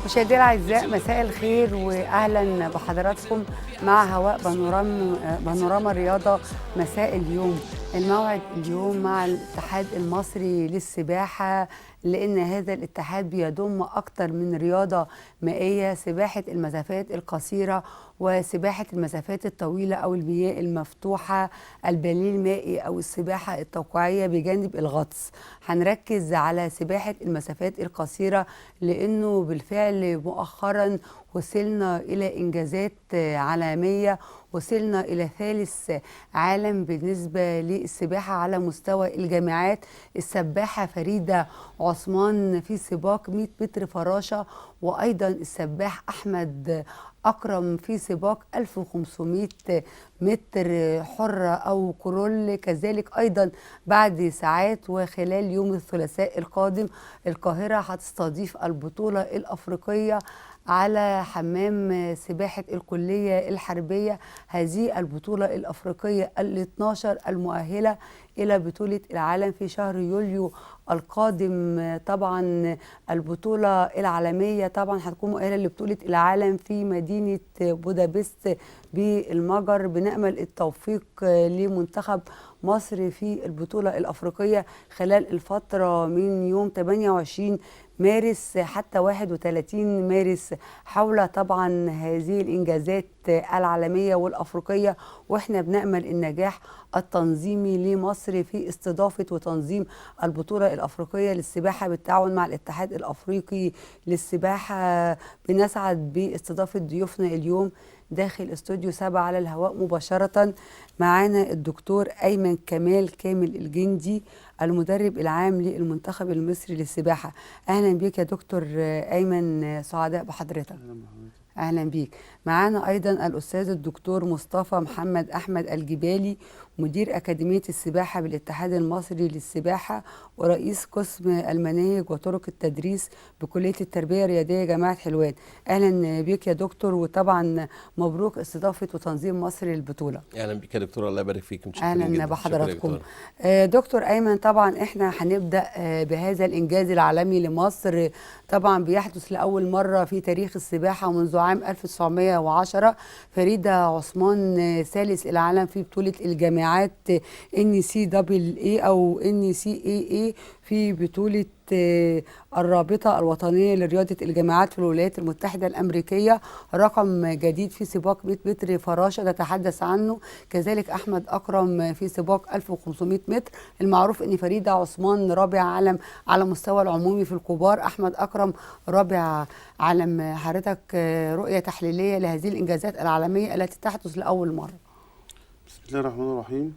مشاهدينا الاعزاء، مساء الخير واهلا بحضراتكم مع هواء بانوراما الرياضه مساء اليوم. الموعد اليوم مع الاتحاد المصري للسباحه، لان هذا الاتحاد بيضم اكثر من رياضه مائيه: سباحه المسافات القصيره وسباحه المسافات الطويله او المياه المفتوحه، الباليه المائي او السباحه التوقيعيه بجانب الغطس. هنركز على سباحه المسافات القصيره لانه بالفعل مؤخرا وصلنا إلى إنجازات عالمية، وصلنا إلى ثالث عالم بالنسبة للسباحة على مستوى الجامعات. السباحة فريدة عثمان في سباق 100 متر فراشة، وأيضا السباح أحمد أكرم في سباق 1500 متر حرة أو كرول. كذلك أيضا بعد ساعات وخلال يوم الثلاثاء القادم القاهرة هتستضيف البطولة الأفريقية على حمام سباحة الكلية الحربية. هذه البطولة الأفريقية ال12 المؤهلة إلى بطولة العالم في شهر يوليو القادم. طبعا البطولة العالمية طبعا هتكون مؤهلة لبطولة العالم في مدينة بودابست بالمجر. بنأمل التوفيق لمنتخب مصر في البطولة الأفريقية خلال الفترة من يوم 28 مارس حتى 31 مارس، حول طبعا هذه الإنجازات العالمية والأفريقية. وإحنا بنأمل النجاح التنظيمي لمصر في استضافة وتنظيم البطولة الأفريقية للسباحة بالتعاون مع الاتحاد الأفريقي للسباحة. بنسعد باستضافة ضيوفنا اليوم داخل استوديو 7 على الهواء مباشرة. معانا الدكتور أيمن كامل الجندي، المدرب العام للمنتخب المصري للسباحة. أهلا بيك يا دكتور أيمن، سعداء بحضرتك. أهلا بيك. معانا أيضا الأستاذ الدكتور مصطفى محمد أحمد الجبالي، مدير أكاديمية السباحة بالاتحاد المصري للسباحة ورئيس قسم المناهج وطرق التدريس بكلية التربية الرياضية جامعة حلوان. أهلا بيك يا دكتور، وطبعا مبروك استضافة وتنظيم مصر للبطولة. اهلا بك يا دكتور، الله يبارك فيك. متشكرين اهلا جدا. بحضراتكم. دكتور ايمن، طبعا احنا هنبدا بهذا الانجاز العالمي لمصر. طبعا بيحدث لاول مره في تاريخ السباحه منذ عام 1910. فريده عثمان ثالث العالم في بطوله الجامعات NCAA او NCAA في بطوله الرابطة الوطنية لرياضة الجامعات في الولايات المتحدة الأمريكية. رقم جديد في سباق 100 متر فراشة نتحدث عنه. كذلك أحمد أكرم في سباق 1500 متر. المعروف أن فريدة عثمان رابع عالم على مستوى العمومي في الكبار، أحمد أكرم رابع عالم. حضرتك رؤية تحليلية لهذه الإنجازات العالمية التي تحدث لأول مرة. بسم الله الرحمن الرحيم.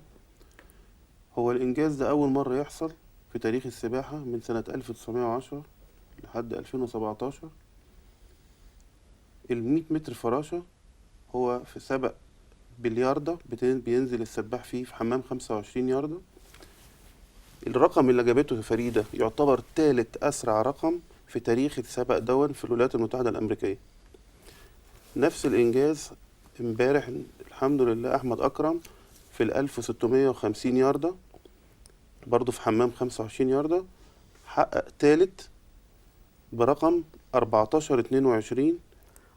هو الإنجاز ده أول مرة يحصل في تاريخ السباحة من سنة 1910 لحد 2017. 100 متر فراشة هو في سبق بالياردة، بينزل السباح فيه في حمام 25 ياردة. الرقم اللي جابته فريدة يعتبر ثالث أسرع رقم في تاريخ السبق دون في الولايات المتحدة الأمريكية. نفس الإنجاز امبارح الحمد لله أحمد أكرم في 1650 ياردة برضو في حمام 25 ياردة حقق ثالث برقم 14:22.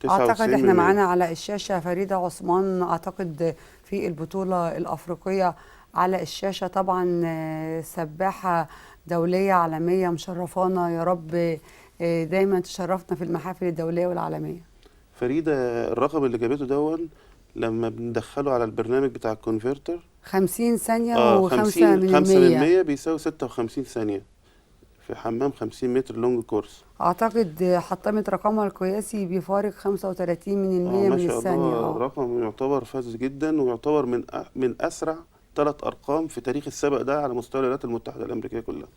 أعتقد احنا معانا على الشاشة فريدة عثمان، أعتقد في البطولة الأفريقية على الشاشة. طبعا سباحة دولية عالمية مشرفانا، يا رب دايما تشرفنا في المحافل الدولية والعالمية. فريدة الرقم اللي جابته دون لما بندخله على البرنامج بتاع الكونفرتر 50 ثانية وخمسة من 5% بيساوي 56 ثانية في حمام 50 متر لونج كورس. أعتقد حطمت رقمها القياسي بفارق 35 من الثانية. ما شاء الله، رقم يعتبر فذ جدا، ويعتبر من أسرع 3 أرقام في تاريخ السبق ده على مستوى الولايات المتحدة الأمريكية كلها.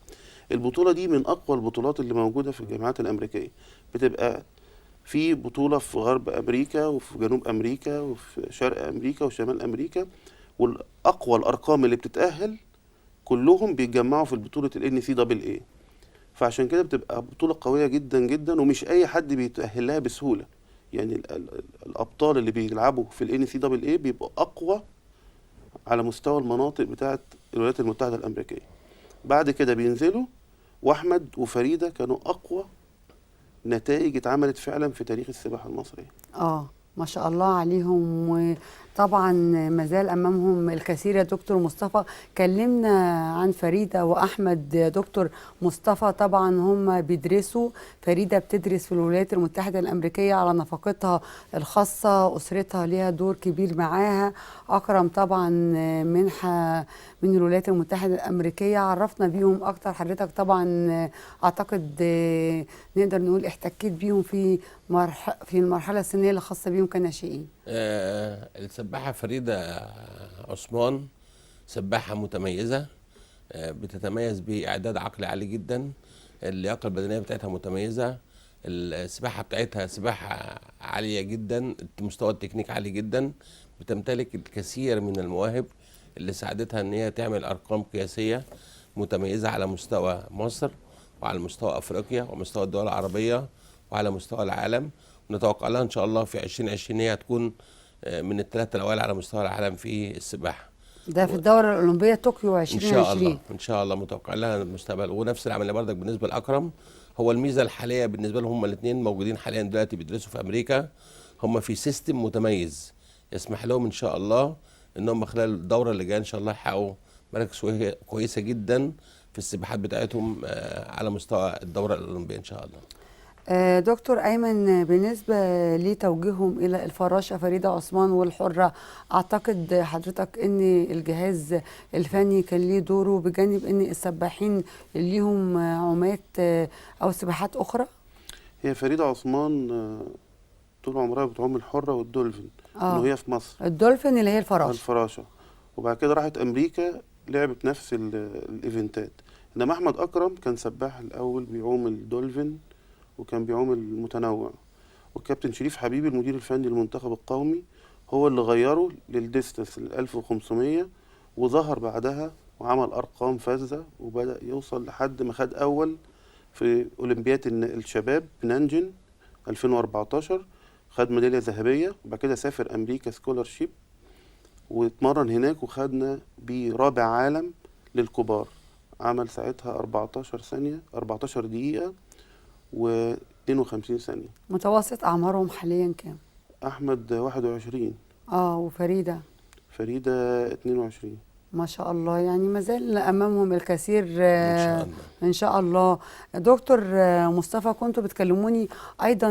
البطولة دي من أقوى البطولات اللي موجودة في الجامعات الأمريكية. بتبقى في بطولة في غرب أمريكا وفي جنوب أمريكا وفي شرق أمريكا وشمال أمريكا، والأقوى الأرقام اللي بتتأهل كلهم بيتجمعوا في البطولة NCAA. فعشان كده بتبقى بطولة قوية جدا جدا، ومش أي حد بيتأهل لها بسهولة. يعني الأبطال اللي بيلعبوا في NCAA بيبقوا أقوى على مستوى المناطق بتاعت الولايات المتحدة الأمريكية. بعد كده بينزلوا، وأحمد وفريدة كانوا أقوى نتائج اتعملت فعلا في تاريخ السباحه المصريه. ما شاء الله عليهم. وطبعا مازال امامهم الكثير يا دكتور مصطفى. كلمنا عن فريده واحمد. دكتور مصطفى، طبعا هم بيدرسوا، فريده بتدرس في الولايات المتحده الامريكيه على نفقتها الخاصه، اسرتها ليها دور كبير معاها. اكرم طبعا منحه من الولايات المتحده الامريكيه. عرفنا بيهم اكتر حضرتك. طبعا اعتقد نقدر نقول احتكيت بيهم في المرحله السنيه اللي خاصه بيهم كناشئين. السباحة فريدة عثمان سباحة متميزة، بتتميز بإعداد عقلي عالي جدا، اللياقة البدنية بتاعتها متميزة، السباحة بتاعتها سباحة عالية جدا، مستوى التكنيك عالي جدا، بتمتلك الكثير من المواهب اللي ساعدتها ان هي تعمل ارقام قياسية متميزة على مستوى مصر وعلى مستوى افريقيا ومستوى الدول العربية وعلى مستوى العالم. نتوقع لها ان شاء الله في 2020 هي هتكون من الثلاثة الاوائل على مستوى العالم في السباحة. ده في الدورة الأولمبية طوكيو 2020 ان شاء الله ان شاء الله متوقع لها المستقبل. ونفس العمليه برضك بالنسبه لاكرم. هو الميزه الحاليه بالنسبه لهم هم الاثنين موجودين حاليا دلوقتي بيدرسوا في امريكا، هم في سيستم متميز يسمح لهم ان شاء الله ان هم خلال الدوره اللي جايه ان شاء الله يحققوا مراكز كويسه جدا في السباحات بتاعتهم على مستوى الدوره الاولمبيه ان شاء الله. دكتور أيمن، بالنسبة لتوجيههم إلى الفراشة فريدة عثمان والحرة، أعتقد حضرتك أن الجهاز الفني كان ليه دوره بجانب أن السباحين ليهم عومات أو سباحات أخرى؟ هي فريدة عثمان طول عمرها بتعوم الحرة والدولفين وهي في مصر. الدولفين اللي هي الفراشة. وبعد كده راحت أمريكا لعبت نفس الإيفنتات. إنما أحمد أكرم كان سباح الأول بيعوم الدولفين وكان بيعوم المتنوع، والكابتن شريف حبيبي المدير الفني للمنتخب القومي هو اللي غيره للديستنس 1500 وظهر بعدها وعمل أرقام فذة وبدأ يوصل لحد ما خد أول في أولمبياد الشباب بنانجن 2014، خد ميدالية ذهبية. وبعد كده سافر أمريكا سكولارشيب واتمرن هناك وخدنا برابع عالم للكبار. عمل ساعتها 14 دقيقة و52 ثانية. متوسط أعمارهم حاليا كام؟ أحمد 21. وفريدة 22. ما شاء الله. يعني ما زال امامهم الكثير ان شاء الله. ان شاء الله. دكتور مصطفى، كنتوا بتكلموني ايضا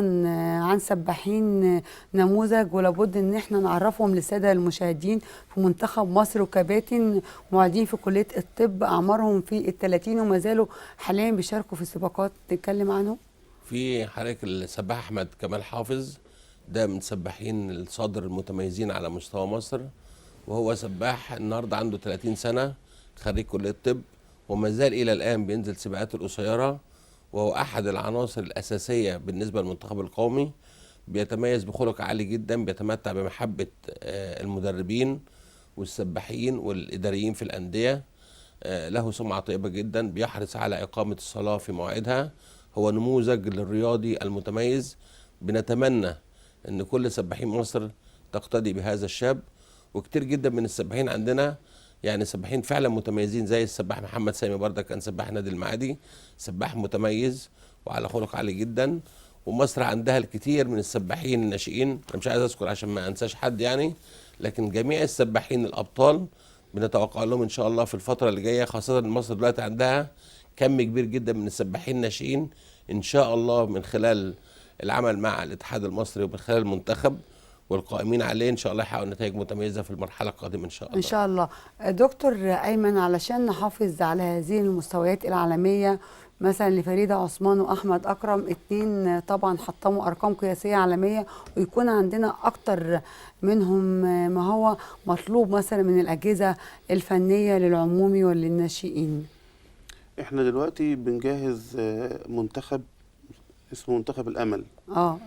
عن سباحين نموذج ولابد ان احنا نعرفهم للساده المشاهدين في منتخب مصر، وكباتن معيدين في كليه الطب اعمارهم في ال30 وما زالوا حاليا بيشاركوا في السباقات. نتكلم عنهم. في حضرتك السباح احمد كمال حافظ، ده من سباحين الصدر المتميزين على مستوى مصر، وهو سباح النهارده عنده 30 سنه، خريج كليه الطب وما زال الى الان بينزل سباقات القصيره، وهو احد العناصر الاساسيه بالنسبه للمنتخب القومي. بيتميز بخلق عالي جدا، بيتمتع بمحبه المدربين والسباحين والاداريين في الانديه، له سمعه طيبه جدا، بيحرص على اقامه الصلاه في مواعيدها، هو نموذج للرياضي المتميز. بنتمنى ان كل سباحين مصر تقتدي بهذا الشاب. وكتير جدا من السباحين عندنا يعني سباحين فعلا متميزين، زي السباح محمد سامي برضه كان سباح نادي المعادي، سباح متميز وعلى خلق عالي جدا. ومصر عندها الكثير من السباحين الناشئين، انا مش عايز اذكر عشان ما انساش حد يعني، لكن جميع السباحين الابطال بنتوقع لهم ان شاء الله في الفتره اللي جايه، خاصه ان مصر دلوقتي عندها كم كبير جدا من السباحين الناشئين، ان شاء الله من خلال العمل مع الاتحاد المصري ومن خلال المنتخب والقائمين عليه ان شاء الله يحققوا نتائج متميزه في المرحله القادمه ان شاء الله. ان شاء الله. دكتور ايمن، علشان نحافظ على هذه المستويات العالميه، مثلا لفريده عثمان واحمد اكرم، اتنين طبعا حطموا ارقام قياسيه عالميه، ويكون عندنا اكتر منهم ما هو مطلوب مثلا من الاجهزه الفنيه للعمومي وللناشئين. احنا دلوقتي بنجهز منتخب اسمه منتخب الامل.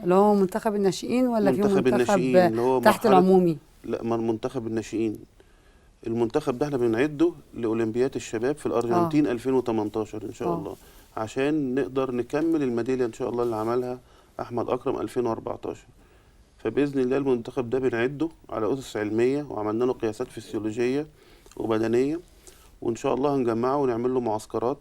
اللي هو منتخب الناشئين ولا في منتخب الناشئين اللي هو تحت العمومي؟ لا، ما المنتخب الناشئين. المنتخب ده احنا بنعده لاولمبياد الشباب في الارجنتين 2018 ان شاء الله، عشان نقدر نكمل الميداليه ان شاء الله اللي عملها احمد اكرم 2014. فباذن الله المنتخب ده بنعده على اسس علميه، وعملنا له قياسات فسيولوجيه وبدنيه، وان شاء الله هنجمعه ونعمل له معسكرات،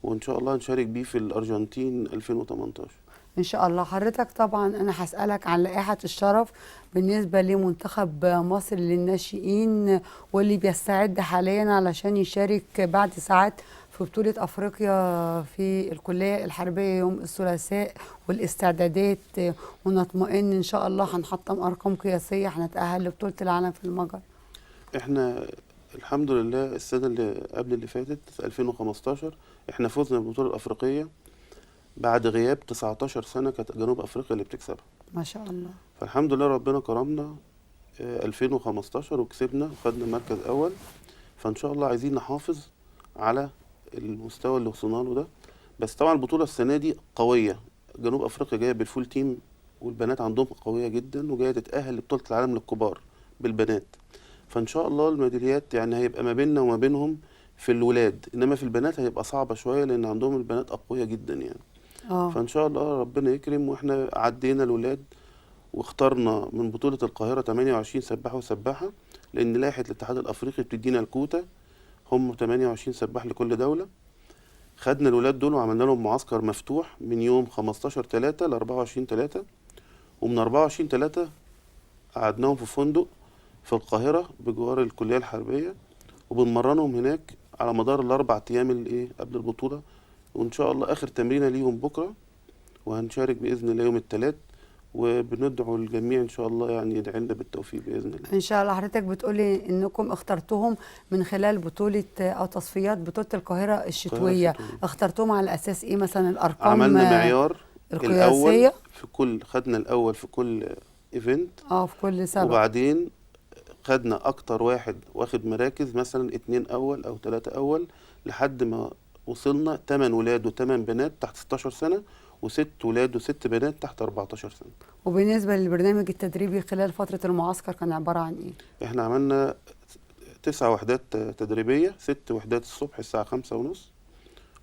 وان شاء الله هنشارك بيه في الارجنتين 2018 ان شاء الله. حضرتك طبعا انا هسألك عن لائحة الشرف بالنسبة لمنتخب مصر للناشئين واللي بيستعد حاليا علشان يشارك بعد ساعات في بطولة افريقيا في الكلية الحربية يوم الثلاثاء، والاستعدادات، ونطمئن ان شاء الله هنحطم ارقام قياسية هنتأهل لبطولة العالم في المجر. احنا الحمد لله السنة اللي قبل اللي فاتت 2015 احنا فزنا بالبطولة الأفريقية بعد غياب 19 سنة كانت جنوب أفريقيا اللي بتكسبها. ما شاء الله. فالحمد لله ربنا كرمنا 2015 وكسبنا وخدنا مركز أول. فإن شاء الله عايزين نحافظ على المستوى اللي وصلنا له ده. بس طبعا البطولة السنة دي قوية، جنوب أفريقيا جاية بالفول تيم والبنات عندهم قوية جدا وجاية تتأهل لبطولة العالم للكبار بالبنات. فإن شاء الله الميداليات يعني هيبقى ما بيننا وما بينهم في الولاد، إنما في البنات هيبقى صعبة شوية لأن عندهم البنات أقوياء جدا يعني. فإن شاء الله ربنا يكرم. وإحنا عدينا الولاد واخترنا من بطولة القاهرة 28 سباح وسباحة، لأن لائحة الاتحاد الأفريقي بتدينا الكوتا هم 28 سباح لكل دولة. خدنا الولاد دول وعملنا لهم معسكر مفتوح من يوم 15/3 ل 24/3، ومن 24/3 قعدناهم في فندق في القاهرة بجوار الكلية الحربية، وبنمرنهم هناك على مدار ال4 أيام اللي قبل البطولة. وإن شاء الله آخر تمرينة ليهم بكرة، وهنشارك بإذن الله يوم الثلاث. وبندعو الجميع إن شاء الله يعني يدعي لنا بالتوفيق بإذن الله. إن شاء الله. حضرتك بتقولي إنكم اخترتوهم من خلال بطولة أو تصفيات بطولة القاهرة الشتوية. اخترتوهم على أساس إيه مثلا؟ الأرقام عملنا معيار القياسية الأول في كل، خدنا الأول في كل إيفنت في كل سبق، وبعدين خدنا أكتر واحد واخد مراكز مثلا 2 أول أو 3 أول لحد ما وصلنا 8 ولاد و8 بنات تحت 16 سنة و6 ولاد و6 بنات تحت 14 سنة. وبالنسبة للبرنامج التدريبي خلال فترة المعسكر كان عبارة عن إيه؟ إحنا عملنا 9 وحدات تدريبية، 6 وحدات الصبح الساعة 5:30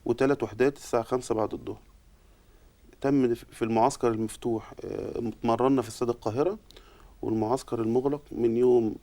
و3 وحدات الساعة 5 بعد الظهر. تم في المعسكر المفتوح اتمرنا في استاد القاهرة، والمعسكر المغلق من يوم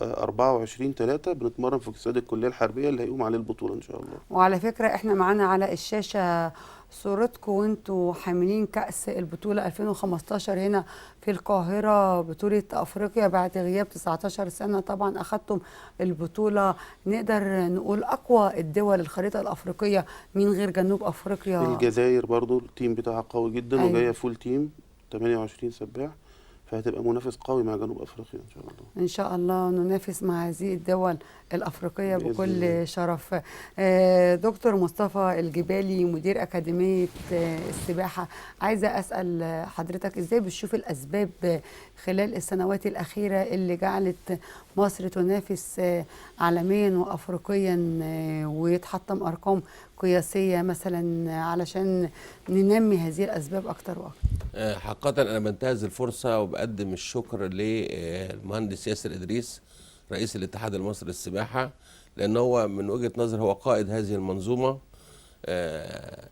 24/3 بنتمرن في استاد الكلية الحربية اللي هيقوم عليه البطولة إن شاء الله. وعلى فكرة احنا معانا على الشاشة صورتكم وانتوا حاملين كأس البطولة 2015 هنا في القاهرة، بطولة أفريقيا بعد غياب 19 سنة. طبعا أخدتم البطولة، نقدر نقول أقوى الدول الخريطة الأفريقية من غير جنوب أفريقيا. الجزائر برضو التيم بتاعها قوي جدا. أيوة. وجاية فول تيم 28 سباح، فهتبقى منافس قوي مع جنوب افريقيا ان شاء الله. ان شاء الله ننافس مع هذه الدول الافريقيه بكل شرف. دكتور مصطفى الجبالي مدير اكاديميه السباحه، عايزه اسال حضرتك ازاي بتشوف الاسباب خلال السنوات الاخيره اللي جعلت مصر تنافس عالميا وافريقيا ويتحطم ارقام قياسيه مثلا علشان ننمي هذه الاسباب اكتر واكتر؟ حقيقة أنا بنتهز الفرصة وبقدم الشكر للمهندس ياسر إدريس رئيس الاتحاد المصري للسباحة، لأن هو من وجهة نظر هو قائد هذه المنظومة.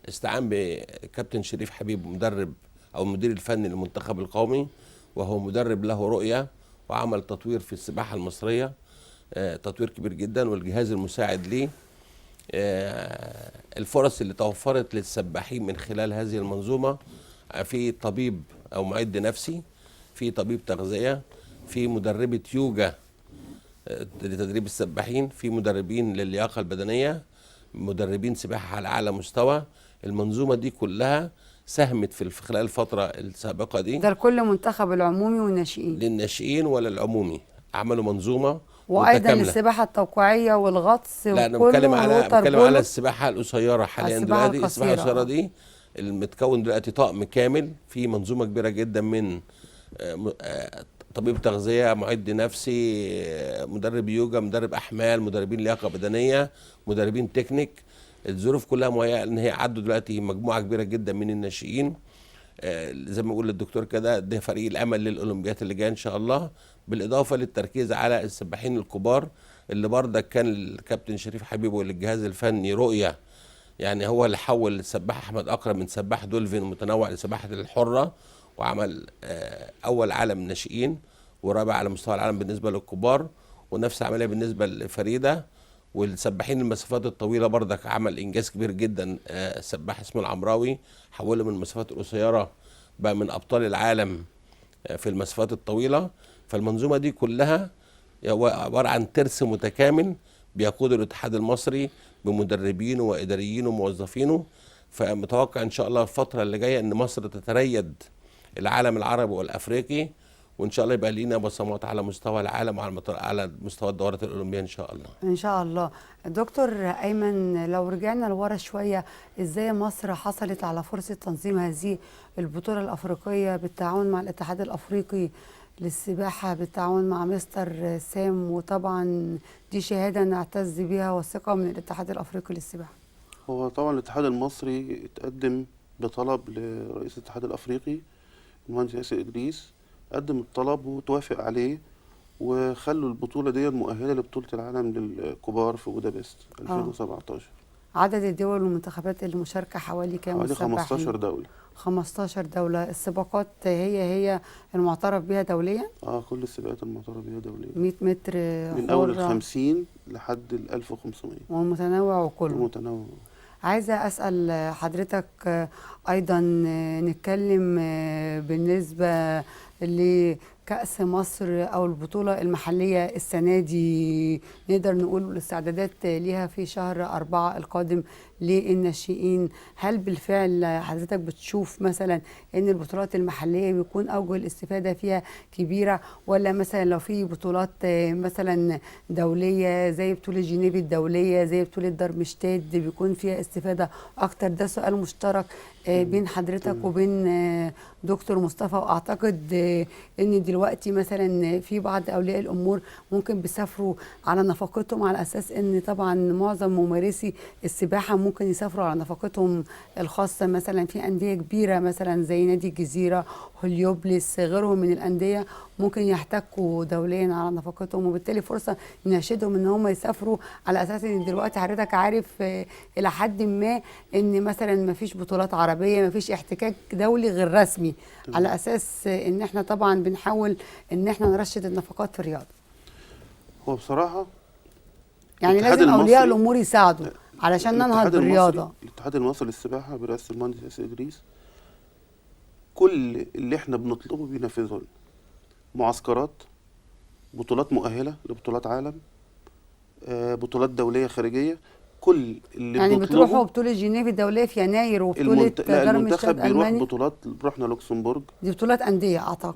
استعان بكابتن شريف حبيب مدرب أو المدير الفني للمنتخب القومي، وهو مدرب له رؤية وعمل تطوير في السباحة المصرية، تطوير كبير جدا، والجهاز المساعد ليه. الفرص اللي توفرت للسباحين من خلال هذه المنظومة، في طبيب او معد نفسي، في طبيب تغذيه، في مدربه يوجا لتدريب السباحين، في مدربين للياقه البدنيه، مدربين سباحه على اعلى مستوى. المنظومه دي كلها ساهمت في خلال الفتره السابقه دي. ده لكل منتخب العمومي والناشئين؟ للناشئين ولا العمومي، عملوا منظومه وايضا متكاملة. السباحه التوقيعيه والغطس. لا انا بتكلم على السباحه القصيره حاليا دلوقتي. السباحه القصيره دي المتكون دلوقتي طقم كامل في منظومه كبيره جدا من طبيب تغذيه، معد نفسي، مدرب يوجا، مدرب احمال، مدربين لياقه بدنيه، مدربين تكنيك. الظروف كلها مهيئه ان هي عدوا دلوقتي مجموعه كبيره جدا من الناشئين. زي ما بيقول الدكتور كده، ده فريق الامل للاولمبياد اللي جايه ان شاء الله، بالاضافه للتركيز على السباحين الكبار اللي برضك كان الكابتن شريف حبيب والجهاز الفني رؤيه. يعني هو اللي حول السباح احمد اكرم من سباح دولفين متنوع لسباحه الحره، وعمل اول عالم ناشئين ورابع على مستوى العالم بالنسبه للكبار، ونفس العمليه بالنسبه لفريده. والسباحين المسافات الطويله برضك عمل انجاز كبير جدا. سباح اسمه العمراوي حوله من المسافات القصيره بقى من ابطال العالم في المسافات الطويله. فالمنظومه دي كلها هو عباره عن ترس متكامل بيقوده الاتحاد المصري بمدربينه واداريينه وموظفينه. فمتوقع ان شاء الله الفتره اللي جايه ان مصر تتريد العالم العربي والافريقي، وان شاء الله يبقى لينا بصمات على مستوى العالم وعلى مستوى الدورات الاولمبيه ان شاء الله. ان شاء الله. دكتور ايمن، لو رجعنا لورا شويه، ازاي مصر حصلت على فرصه تنظيم هذه البطوله الافريقيه بالتعاون مع الاتحاد الافريقي للسباحه بالتعاون مع مستر سام؟ وطبعا دي شهاده نعتز بها وثقه من الاتحاد الافريقي للسباحه. هو طبعا الاتحاد المصري اتقدم بطلب لرئيس الاتحاد الافريقي المهندس ياسر ادريس، قدم الطلب وتوافق عليه، وخلوا البطوله دي مؤهله لبطوله العالم للكبار في بودابست 2017. عدد الدول والمنتخبات المشاركه حوالي كام؟ حوالي 15 دوله. 15 دوله. السباقات هي المعترف بها دوليا؟ كل السباقات المعترف بها دوليا. 100 متر من اول ال50 لحد ال1500. والمتنوع وكله. المتنوع. عايزة أسأل حضرتك أيضا، نتكلم بالنسبة لكأس مصر أو البطولة المحلية السنة دي. نقدر نقول الاستعدادات ليها في شهر 4 القادم للناشئين. هل بالفعل حضرتك بتشوف مثلا ان البطولات المحليه بيكون اوجه الاستفاده فيها كبيره، ولا مثلا لو في بطولات مثلا دوليه زي بطوله جنيف الدوليه زي بطوله درمشتاد بيكون فيها استفاده اكتر؟ ده سؤال مشترك بين حضرتك وبين دكتور مصطفى. واعتقد ان دلوقتي مثلا في بعض اولياء الامور ممكن بيسافروا على نفقتهم، على اساس ان طبعا معظم ممارسي السباحه ممكن يسافروا على نفقتهم الخاصه، مثلا في انديه كبيره مثلا زي نادي الجزيره، هليوبلس، غيرهم من الانديه ممكن يحتكوا دوليا على نفقتهم، وبالتالي فرصه نناشدهم ان هم يسافروا، على اساس ان دلوقتي حضرتك عارف الى حد ما ان مثلا ما فيش بطولات عربيه، ما فيش احتكاك دولي غير رسمي، على اساس ان احنا طبعا بنحاول ان احنا نرشد النفقات في الرياضه. هو بصراحه يعني لازم اولياء الامور يساعدوا علشان ننهض بالرياضه. الاتحاد المصري للسباحه برئاسه المهندس ياسر ادريس كل اللي احنا بنطلبه بينفذه لنا. معسكرات، بطولات مؤهله لبطولات عالم، بطولات دوليه خارجيه، كل اللي يعني بنطلبه. بتروحوا بطوله جنيف الدوليه في يناير وبطوله المنتخب بيروح بطولات، رحنا لوكسمبورغ، دي بطولات انديه اعتقد.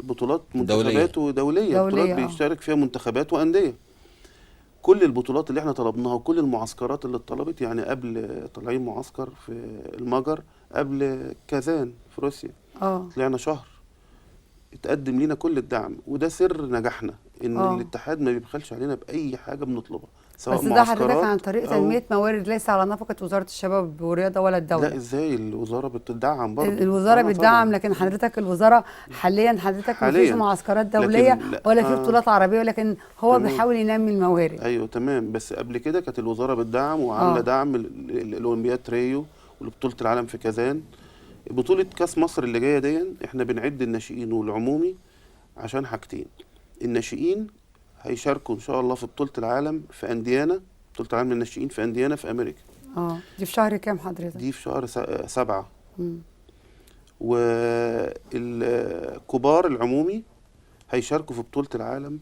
بطولات منتخبات ودوليه، بطولات بيشترك فيها منتخبات وانديه. كل البطولات اللي احنا طلبناها وكل المعسكرات اللي اتطلبت، يعني قبل طالعين معسكر في المجر، قبل كازان في روسيا طلعنا شهر، اتقدم لينا كل الدعم، وده سر نجاحنا ان الاتحاد ما بيبخلش علينا باي حاجه بنطلبها، سواء بس ده حضرتك عن طريق تنميه موارد ليس على نفقه وزاره الشباب والرياضه ولا الدوله. لا، ازاي؟ الوزاره بتدعم برضه. الوزاره بتدعم، لكن حضرتك الوزاره حاليا ما فيش معسكرات دوليه ولا في بطولات عربيه، ولكن هو بيحاول ينمي الموارد. ايوه تمام، بس قبل كده كانت الوزاره بتدعم وعامله دعم الاولمبياد ريو ولبطوله العالم في كازان. بطوله كاس مصر اللي جايه دي احنا بنعد الناشئين والعمومي عشان حاجتين. الناشئين هيشاركوا ان شاء الله في بطوله العالم في انديانا، بطوله العالم للناشئين في انديانا في امريكا. دي في شهر كام حضرتك؟ دي في شهر 7. والكبار العمومي هيشاركوا في بطوله العالم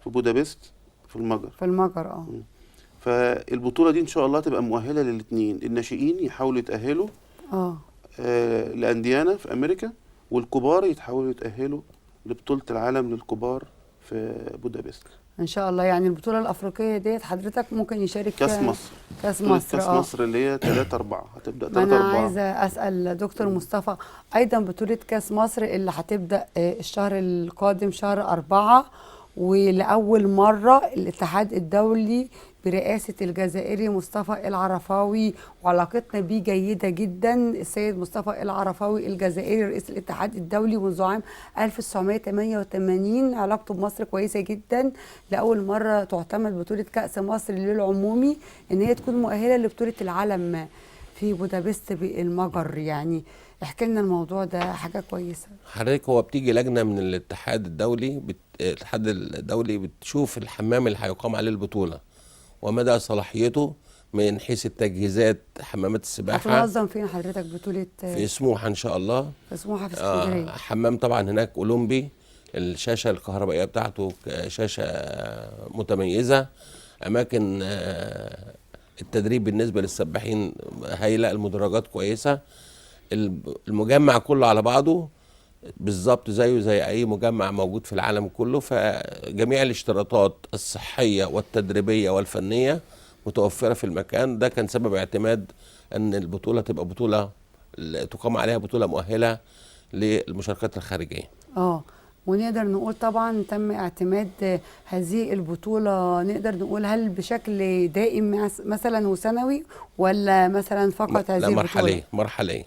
في بودابست في المجر. فالبطوله دي ان شاء الله تبقى مؤهله للاثنين، الناشئين يحاولوا يتاهلوا لانديانا في امريكا، والكبار يتحاولوا يتاهلوا لبطوله العالم للكبار في بودابست ان شاء الله. يعني البطوله الافريقيه ديت حضرتك ممكن يشارك كاس مصر. كاس مصر اللي هي 3/4 هتبدا 3/4. انا عايزه اسال دكتور مصطفى ايضا، بطوله كاس مصر اللي هتبدا الشهر القادم شهر 4، ولاول مره الاتحاد الدولي برئاسة الجزائري مصطفى العرفاوي، وعلاقتنا بيه جيدة جدا. السيد مصطفى العرفاوي الجزائري رئيس الاتحاد الدولي منذ عام 1988، علاقته بمصر كويسة جدا. لأول مرة تعتمد بطولة كأس مصر للعمومي إن هي تكون مؤهلة لبطولة العالم في بودابست بالمجر. يعني احكي لنا الموضوع ده، حاجة كويسة. حضرتك هو بتيجي لجنة من الاتحاد الدولي، الاتحاد الدولي بتشوف الحمام اللي هيقام عليه البطولة ومدى صلاحيته من حيث التجهيزات حمامات السباحه هتنظم فين حضرتك بطولة في سموحه ان شاء الله. في سموحة في اسكندرية؟ حمام طبعا هناك اولمبي، الشاشه الكهربائيه بتاعته شاشه متميزه. اماكن التدريب بالنسبه للسباحين هايله، المدرجات كويسه، المجمع كله على بعضه بالظبط زيه زي اي مجمع موجود في العالم كله. فجميع الاشتراطات الصحيه والتدريبيه والفنيه متوفره في المكان ده. كان سبب اعتماد ان البطوله تبقى بطوله تقام عليها بطوله مؤهله للمشاركات الخارجيه. ونقدر نقول طبعا تم اعتماد هذه البطولة، نقدر نقول هل بشكل دائم مثلا وسنوي، ولا مثلا فقط هذه لا، البطولة؟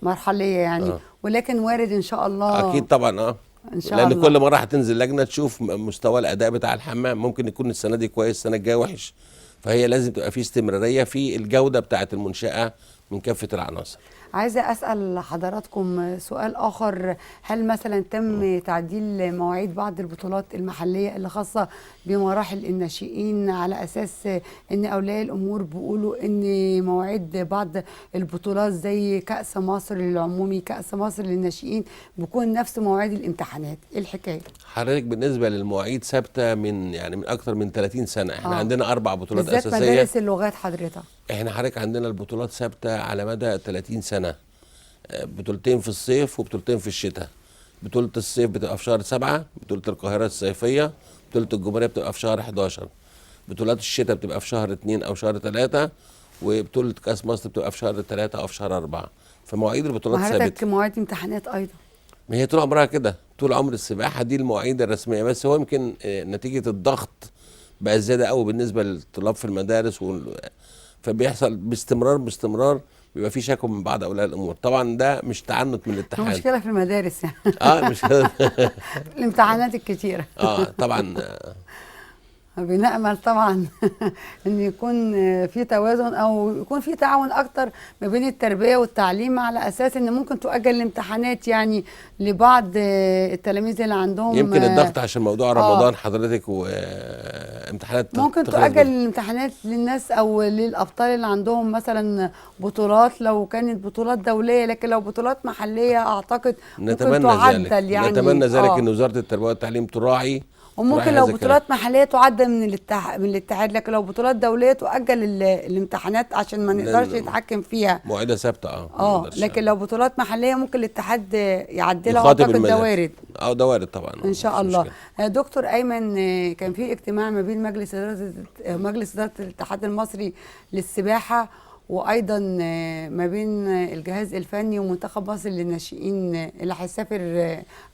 مرحلية يعني. ولكن وارد ان شاء الله. اكيد طبعا ان شاء لان الله. كل مرة هتنزل لجنة تشوف مستوى الاداء بتاع الحمام، ممكن يكون السنة دي كويس السنة الجاية وحش، فهي لازم تبقى في استمرارية في الجودة بتاعة المنشأة من كافة العناصر. عايزة أسأل حضراتكم سؤال آخر، هل مثلا تم تعديل مواعيد بعض البطولات المحلية اللي خاصة بمراحل الناشئين، على أساس أن أولياء الأمور بيقولوا أن مواعيد بعض البطولات زي كأس مصر للعمومي، كأس مصر للناشئين، بيكون نفس مواعيد الامتحانات؟ إيه الحكاية؟ حضرتك بالنسبة للمواعيد ثابتة من أكتر من 30 سنة. احنا عندنا 4 بطولات بالذات أساسية. مدارس اللغات حضرتك. احنا حضرتك عندنا البطولات ثابتة على مدى 30 سنة، بطولتين في الصيف وبطولتين في الشتاء. بطولة الصيف بتبقى في شهر 7، بطولة القاهرة الصيفية، بطولة الجمهورية بتبقى في شهر 11، بطولات الشتاء بتبقى في شهر 2 أو شهر 3، وبطولة كأس مصر بتبقى في شهر 3 أو في شهر 4. فمواعيد البطولات ثابتة. مواعيد امتحانات أيضا. ما هي طول عمرها كده، طول عمر السباحة دي المواعيد الرسمية، بس هو يمكن نتيجة الضغط بقى زيادة قوي بالنسبة للطلاب في المدارس فبيحصل باستمرار بيبقى في شكوى من بعض اولياء الامور. طبعا ده مش تعنت من الاتحاد، مشكله في المدارس يعني. مشكله الامتحانات الكتيره. طبعا. بنأمل طبعا ان يكون في توازن او يكون في تعاون اكتر ما بين التربيه والتعليم، على اساس ان ممكن تؤجل الامتحانات يعني لبعض التلاميذ اللي عندهم يمكن الضغط عشان موضوع رمضان حضرتك وامتحانات ممكن تؤجل الامتحانات للناس او للابطال اللي عندهم مثلا بطولات، لو كانت بطولات دوليه. لكن لو بطولات محليه اعتقد ممكن تعدل يعني. نتمنى ذلك ان وزاره التربيه والتعليم تراعي. وممكن لو بطولات محليه تعدل من الاتحاد، لكن لو بطولات دوليه تؤجل الامتحانات عشان ما نقدرش نتحكم فيها. مواعيدها ثابته. لكن لو بطولات محليه ممكن الاتحاد يعدلها، واعتقد ده وارد. ده وارد طبعا ان شاء الله. دكتور ايمن، كان في اجتماع ما بين مجلس اداره الاتحاد المصري للسباحه، وايضا ما بين الجهاز الفني ومنتخب مصر للناشئين اللي هيسافر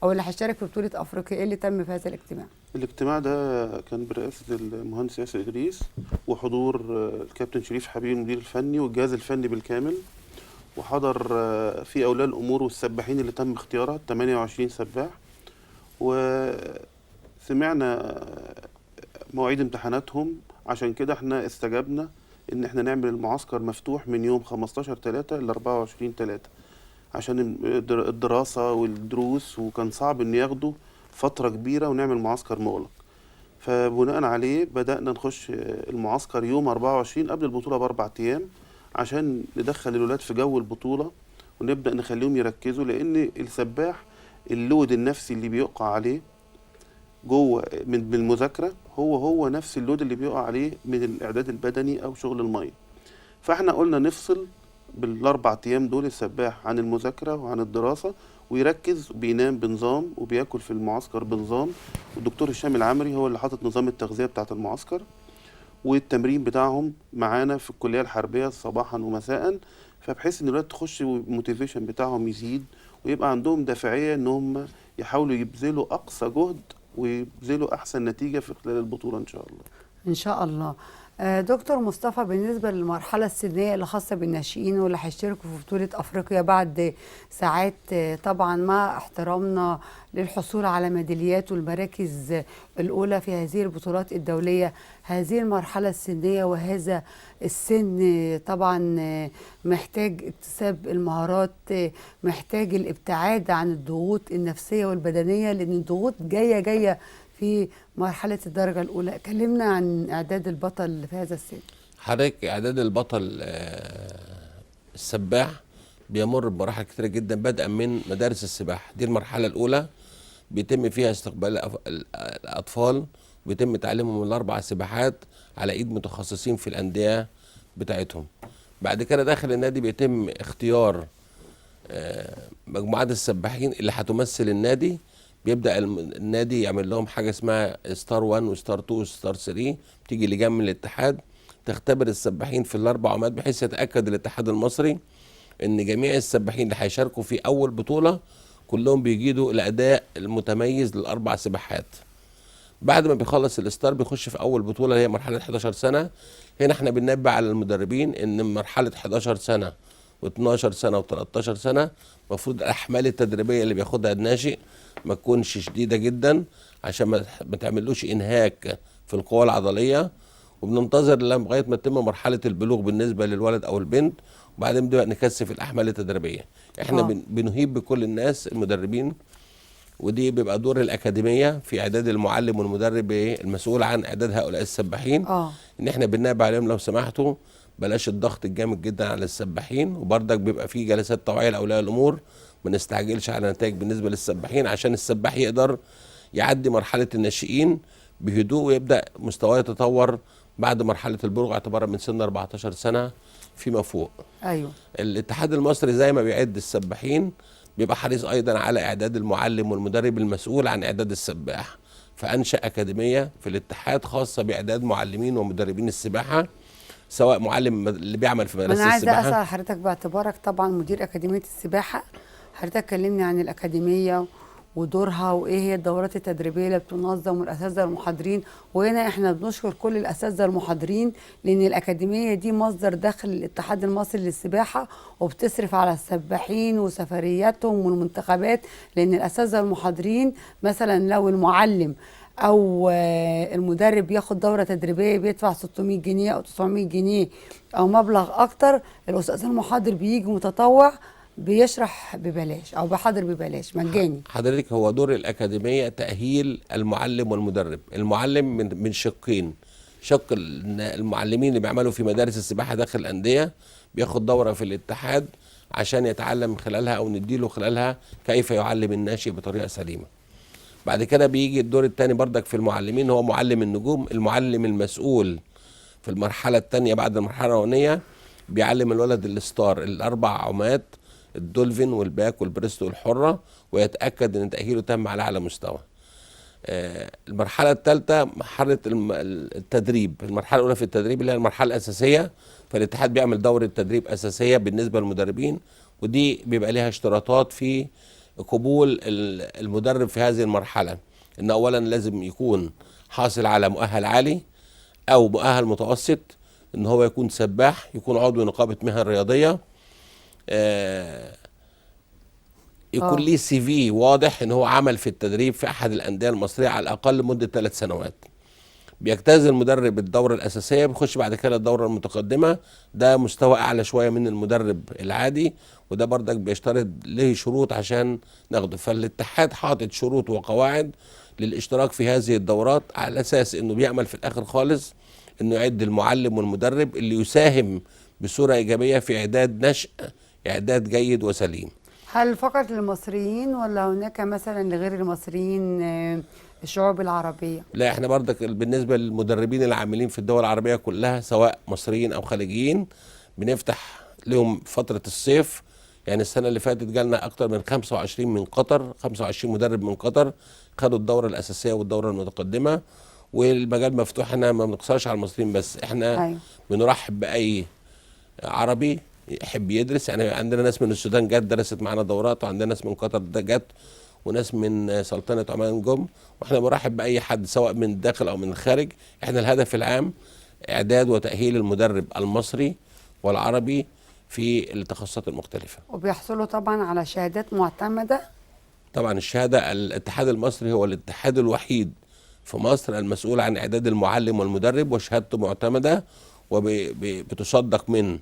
او اللي هيشارك في بطوله افريقيا. ايه اللي تم في هذا الاجتماع؟ الاجتماع ده كان برئاسه المهندس ياسر ادريس، وحضور الكابتن شريف حبيب المدير الفني والجهاز الفني بالكامل، وحضر في اولياء الامور والسباحين اللي تم اختيارها 28 سباح، وسمعنا مواعيد امتحاناتهم. عشان كده احنا استجبنا ان احنا نعمل المعسكر مفتوح من يوم 15/3 ل 24/3 عشان الدراسة والدروس، وكان صعب ان ياخدوا فترة كبيرة ونعمل معسكر مغلق. فبناء عليه بدأنا نخش المعسكر يوم 24 قبل البطولة ب4 أيام، عشان ندخل الولاد في جو البطولة ونبدأ نخليهم يركزوا، لان السباح اللود النفسي اللي بيقع عليه جوه من المذاكره هو نفس اللود اللي بيقع عليه من الاعداد البدني او شغل الميه. فاحنا قلنا نفصل بال4 ايام دول السباح عن المذاكره وعن الدراسه، ويركز، بينام بنظام وبياكل في المعسكر بنظام. والدكتور هشام العمري هو اللي حاطط نظام التغذيه بتاعه المعسكر، والتمرين بتاعهم معانا في الكليه الحربيه صباحا ومساء، فبحيث ان الولاد تخش والموتيفيشن بتاعهم يزيد، ويبقى عندهم دافعيه ان هم يحاولوا يبذلوا اقصى جهد ويبذلوا احسن نتيجه في خلال البطوله ان شاء الله. ان شاء الله. دكتور مصطفى، بالنسبه للمرحله السنيه اللي خاصه بالناشئين واللي هيشتركوا في بطوله افريقيا بعد ساعات، طبعا مع احترامنا للحصول على ميداليات والمراكز الاولى في هذه البطولات الدوليه، هذه المرحله السنيه وهذا السن طبعا محتاج اكتساب المهارات، محتاج الابتعاد عن الضغوط النفسيه والبدنيه، لان الضغوط جايه في مرحلة الدرجة الأولى. كلمنا عن إعداد البطل في هذا السن. حضرتك اعداد البطل السباح بيمر بمراحل كتيره جدا، بدءا من مدارس السباحه. دي المرحله الاولى بيتم فيها استقبال الاطفال، بيتم تعليمهم الاربع سباحات على ايد متخصصين في الانديه بتاعتهم. بعد كده داخل النادي بيتم اختيار مجموعات السباحين اللي هتمثل النادي. بيبدا النادي يعمل لهم حاجه اسمها ستار 1 وستار 2 وستار 3، بتيجي لجان من الاتحاد تختبر السباحين في الاربع عمات، بحيث يتاكد الاتحاد المصري ان جميع السباحين اللي هيشاركوا في اول بطوله كلهم بيجيدوا الاداء المتميز للاربع سباحات. بعد ما بيخلص الستار بيخش في اول بطوله اللي هي مرحله 11 سنه. هنا احنا بننبه على المدربين ان مرحله 11 سنه و12 سنه و13 سنه المفروض الاحمال التدريبيه اللي بياخدها الناشئ ما تكونش شديده جدا، عشان ما تعملوش انهاك في القوى العضليه. وبننتظر لغايه ما تتم مرحله البلوغ بالنسبه للولد او البنت، وبعدين بنبدا نكثف الاحمال التدريبيه. احنا بنهيب بكل الناس المدربين، ودي بيبقى دور الاكاديميه في اعداد المعلم والمدرب المسؤول عن اعداد هؤلاء السباحين. ان احنا بننبه عليهم لو سمحتوا بلاش الضغط الجامد جدا على السباحين، وبرضك بيبقى في جلسات توعيه لاولياء الامور، ما نستعجلش على نتائج بالنسبه للسباحين عشان السباح يقدر يعدي مرحله الناشئين بهدوء ويبدا مستواه يتطور بعد مرحله البلوغ اعتبارا من سن 14 سنه فيما فوق. ايوه. الاتحاد المصري زي ما بيعد السباحين بيبقى حريص ايضا على اعداد المعلم والمدرب المسؤول عن اعداد السباح، فانشا اكاديميه في الاتحاد خاصه باعداد معلمين ومدربين السباحه، سواء معلم اللي بيعمل في مدرسه السباحه. انا عايزه اسال حضرتك باعتبارك طبعا مدير اكاديميه السباحه، حضرتك كلمني عن الاكاديميه ودورها وايه هي الدورات التدريبيه اللي بتنظم والاساتذه المحاضرين. وهنا احنا بنشكر كل الاساتذه المحاضرين لان الاكاديميه دي مصدر دخل الاتحاد المصري للسباحه، وبتصرف على السباحين وسفرياتهم والمنتخبات. لان الاساتذه المحاضرين مثلا لو المعلم او المدرب ياخد دوره تدريبيه بيدفع 600 جنيه او 900 جنيه او مبلغ اكتر، الاستاذ المحاضر بيجي متطوع بيشرح ببلاش او بحاضر ببلاش مجاني. حضرتك هو دور الاكاديميه تاهيل المعلم والمدرب. المعلم من شقين، شق المعلمين اللي بيعملوا في مدارس السباحه داخل الانديه بياخد دوره في الاتحاد عشان يتعلم خلالها او نديله خلالها كيف يعلم الناشئ بطريقه سليمه. بعد كده بيجي الدور الثاني بردك في المعلمين، هو معلم النجوم، المعلم المسؤول في المرحله الثانيه بعد المرحله الاولانيه بيعلم الولد الستار الاربع عمات، الدولفين والباك والبريست والحره، ويتاكد ان تاهيله تم على اعلى مستوى. المرحله الثالثه مرحله التدريب. المرحله الاولى في التدريب اللي هي المرحله الاساسيه، فالاتحاد بيعمل دوره تدريب اساسيه بالنسبه للمدربين، ودي بيبقى لها اشتراطات في قبول المدرب في هذه المرحله. ان اولا لازم يكون حاصل على مؤهل عالي او مؤهل متوسط، ان هو يكون سباح، يكون عضو نقابه مهن رياضيه، يكون ليه سي في واضح ان هو عمل في التدريب في احد الانديه المصريه على الاقل مده 3 سنوات. بيجتاز المدرب الدوره الاساسيه، بيخش بعد كده الدوره المتقدمه، ده مستوى اعلى شويه من المدرب العادي، وده برضك بيشترط له شروط عشان ناخده. فالاتحاد حاطط شروط وقواعد للاشتراك في هذه الدورات، على اساس انه بيعمل في الاخر خالص انه يعد المعلم والمدرب اللي يساهم بصوره ايجابيه في اعداد نشء اعداد جيد وسليم. هل فقط للمصريين ولا هناك مثلا لغير المصريين الشعوب العربيه؟ لا، احنا برضك بالنسبه للمدربين العاملين في الدول العربيه كلها سواء مصريين او خليجيين بنفتح لهم فتره الصيف. يعني السنه اللي فاتت جالنا اكتر من 25 من قطر، 25 مدرب من قطر خدوا الدوره الاساسيه والدوره المتقدمه، والمجال مفتوح. احنا ما بنقصرش على المصريين بس، احنا بنرحب باي عربي يحب يدرس. يعني عندنا ناس من السودان جت درست معانا دورات، وعندنا ناس من قطر جت، وناس من سلطنة عمان جم، واحنا بنرحب بأي حد سواء من الداخل أو من الخارج. احنا الهدف العام إعداد وتأهيل المدرب المصري والعربي في التخصصات المختلفة. وبيحصلوا طبعا على شهادات معتمدة. طبعا الشهادة، الاتحاد المصري هو الاتحاد الوحيد في مصر المسؤول عن إعداد المعلم والمدرب، وشهادته معتمدة وبتصدق من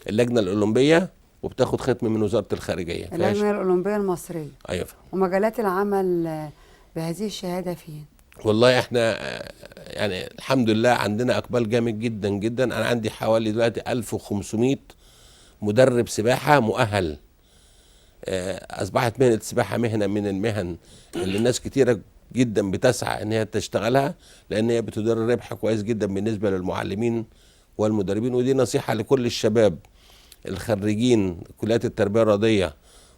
اللجنة الأولمبية، وبتاخد ختم من وزارة الخارجية. اللجنة الأولمبية المصرية. أيوة. ومجالات العمل بهذه الشهادة فين؟ والله احنا يعني الحمد لله عندنا اقبال جامد جدا جدا. انا عندي حوالي دلوقتي 1500 مدرب سباحه مؤهل. اصبحت مهنه السباحه مهنه من المهن اللي الناس كتيره جدا بتسعى ان هي تشتغلها، لان هي بتدر ربح كويس جدا بالنسبه للمعلمين والمدربين. ودي نصيحه لكل الشباب الخريجين كليات التربيه الرياضيه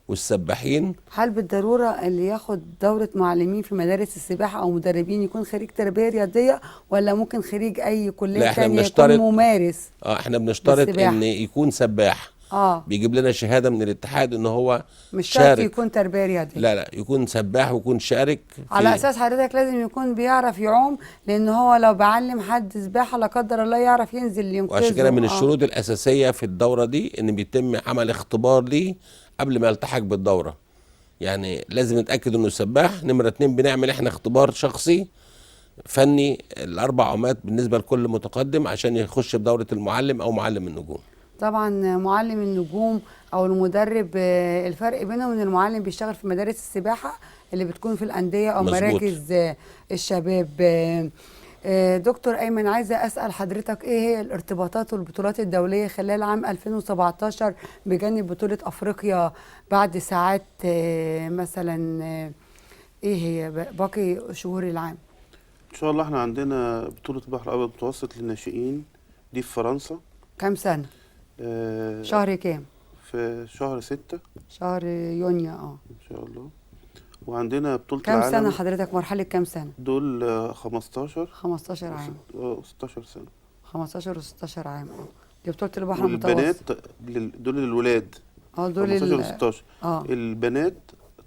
والسباحين. هل بالضروره اللي ياخد دوره معلمين في مدارس السباحه او مدربين يكون خريج تربيه رياضيه، ولا ممكن خريج اي لا، كليه احنا تانية بنشترط يكون ممارس؟ احنا بنشترط بالسباحة. ان يكون سباح. بيجيب لنا شهاده من الاتحاد ان هو مش شرط شارك. يكون تربيه رياضيه. لا يكون سباح ويكون شارك على اساس حضرتك لازم يكون بيعرف يعوم، لان هو لو بعلم حد سباحه لا قدر الله يعرف ينزل ينقذه. وعشان كده من الشروط الاساسيه في الدوره دي ان بيتم عمل اختبار ليه قبل ما يلتحق بالدوره. يعني لازم نتاكد انه سباح. نمره 2 بنعمل احنا اختبار شخصي فني ال4 عمات بالنسبه لكل متقدم عشان يخش بدوره المعلم او معلم النجوم. طبعا معلم النجوم او المدرب الفرق بينهم ان المعلم بيشتغل في مدارس السباحه اللي بتكون في الانديه او مظبوط. مراكز الشباب. دكتور ايمن، عايزه اسال حضرتك ايه هي الارتباطات والبطولات الدوليه خلال عام 2017 بجانب بطوله افريقيا بعد ساعات مثلا؟ ايه هي باقي شهور العام؟ ان شاء الله احنا عندنا بطولة البحر الابيض المتوسط للناشئين دي في فرنسا. كام سنه؟ شهر كام؟ في شهر 6 شهر يونيو. ان شاء الله. وعندنا بطولة كام العالم. سنه حضرتك؟ مرحله كام سنه؟ دول 15 عام. 16 سنة. 15 و16 عام. دي بطولة البحر المتوسط. والبنات دول للولاد. دول 15 و16. البنات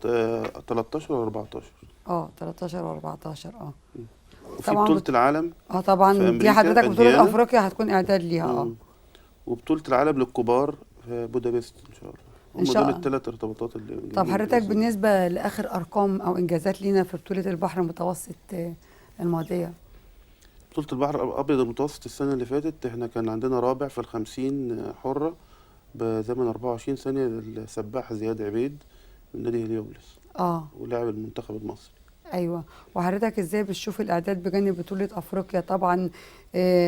13 و14. 13 و14. وفي بطولة العالم. طبعا دي حضرتك بطولة افريقيا هتكون اعداد ليها. وبطولة العالم للكبار في بودابست ان شاء الله. هم دول الثلاث ارتباطات اللي. طب حضرتك بالنسبة لاخر ارقام او انجازات لينا في بطولة البحر المتوسط الماضية؟ بطولة البحر الابيض المتوسط السنة اللي فاتت احنا كان عندنا رابع في ال50 حرة بزمن 24 ثانية للسباح زياد عبيد من نادي هليوبلس. ولاعب المنتخب المصري. ايوه. وحضرتك ازاي بتشوف الاعداد بجانب بطولة افريقيا؟ طبعا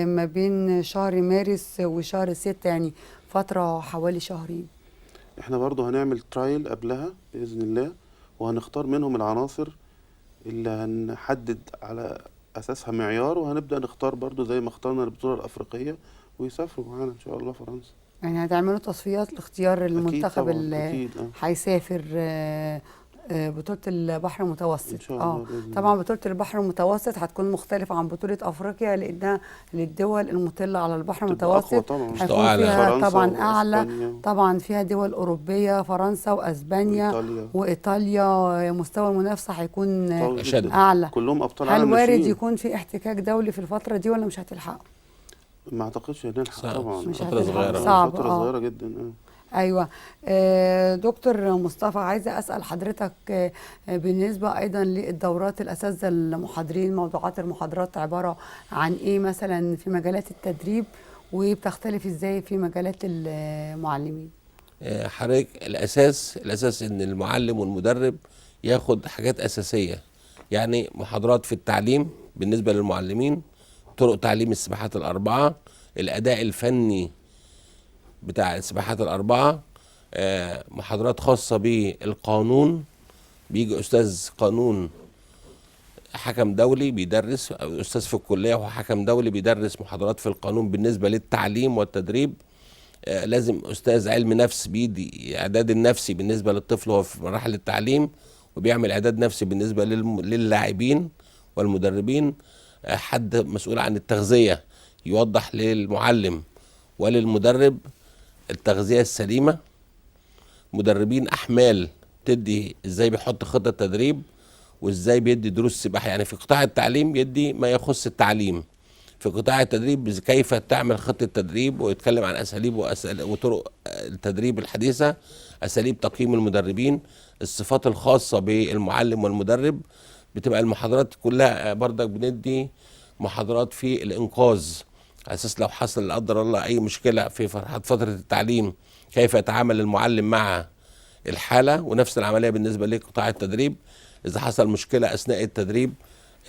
ما بين شهر مارس وشهر 6 يعني فترة حوالي شهرين. احنا برضو هنعمل ترايل قبلها بإذن الله، وهنختار منهم العناصر اللي هنحدد على أساسها معيار، وهنبدأ نختار برضو زي ما اخترنا البطولة الأفريقية ويسافروا معانا إن شاء الله فرنسا. يعني هتعملوا تصفيات لاختيار المنتخب اللي هيسافر بطولة البحر المتوسط. إن شاء الله. طبعا بطولة البحر المتوسط هتكون مختلفة عن بطولة أفريقيا لأنها للدول المطلة على البحر المتوسط. هيكون فيها طبعا أعلى. طبعا فيها دول أوروبية، فرنسا وأسبانيا وإيطاليا. مستوى المنافسة هيكون أعلى. كلهم أبطال عالم. هل وارد يكون في احتكاك دولي في الفترة دي ولا مش هتلحقوا؟ ما أعتقدش هنلحق طبعا. مش فترة صغيرة. صعب. فترة صغيرة جدا. ايوه. دكتور مصطفى، عايزه اسال حضرتك بالنسبه ايضا للدورات، الاساتذه المحاضرين موضوعات المحاضرات عباره عن ايه مثلا في مجالات التدريب، وبتختلف ازاي في مجالات المعلمين؟ حضرتك الاساس ان المعلم والمدرب ياخد حاجات اساسيه. يعني محاضرات في التعليم بالنسبه للمعلمين، طرق تعليم السباحات الاربعه، الاداء الفني بتاع السباحات الأربعة، محاضرات خاصة بالقانون. بيجي أستاذ قانون حكم دولي بيدرس، أستاذ في الكلية وحكم دولي بيدرس محاضرات في القانون بالنسبة للتعليم والتدريب. لازم أستاذ علم نفس بيدي إعداد النفسي بالنسبة للطفل وهو في مراحل التعليم، وبيعمل إعداد نفسي بالنسبة للاعبين والمدربين. حد مسؤول عن التغذية يوضح للمعلم وللمدرب التغذية السليمة. مدربين أحمال تدي إزاي بيحط خطة تدريب وإزاي بيدي دروس سباحة. يعني في قطاع التعليم بيدي ما يخص التعليم، في قطاع التدريب كيف تعمل خطة تدريب، ويتكلم عن أساليب وطرق التدريب الحديثة، أساليب تقييم المدربين، الصفات الخاصة بالمعلم والمدرب. بتبقى المحاضرات كلها برضك بندي محاضرات في الإنقاذ، على اساس لو حصل لا قدر الله اي مشكله في فتره التعليم كيف يتعامل المعلم مع الحاله. ونفس العمليه بالنسبه لقطاع التدريب، اذا حصل مشكله اثناء التدريب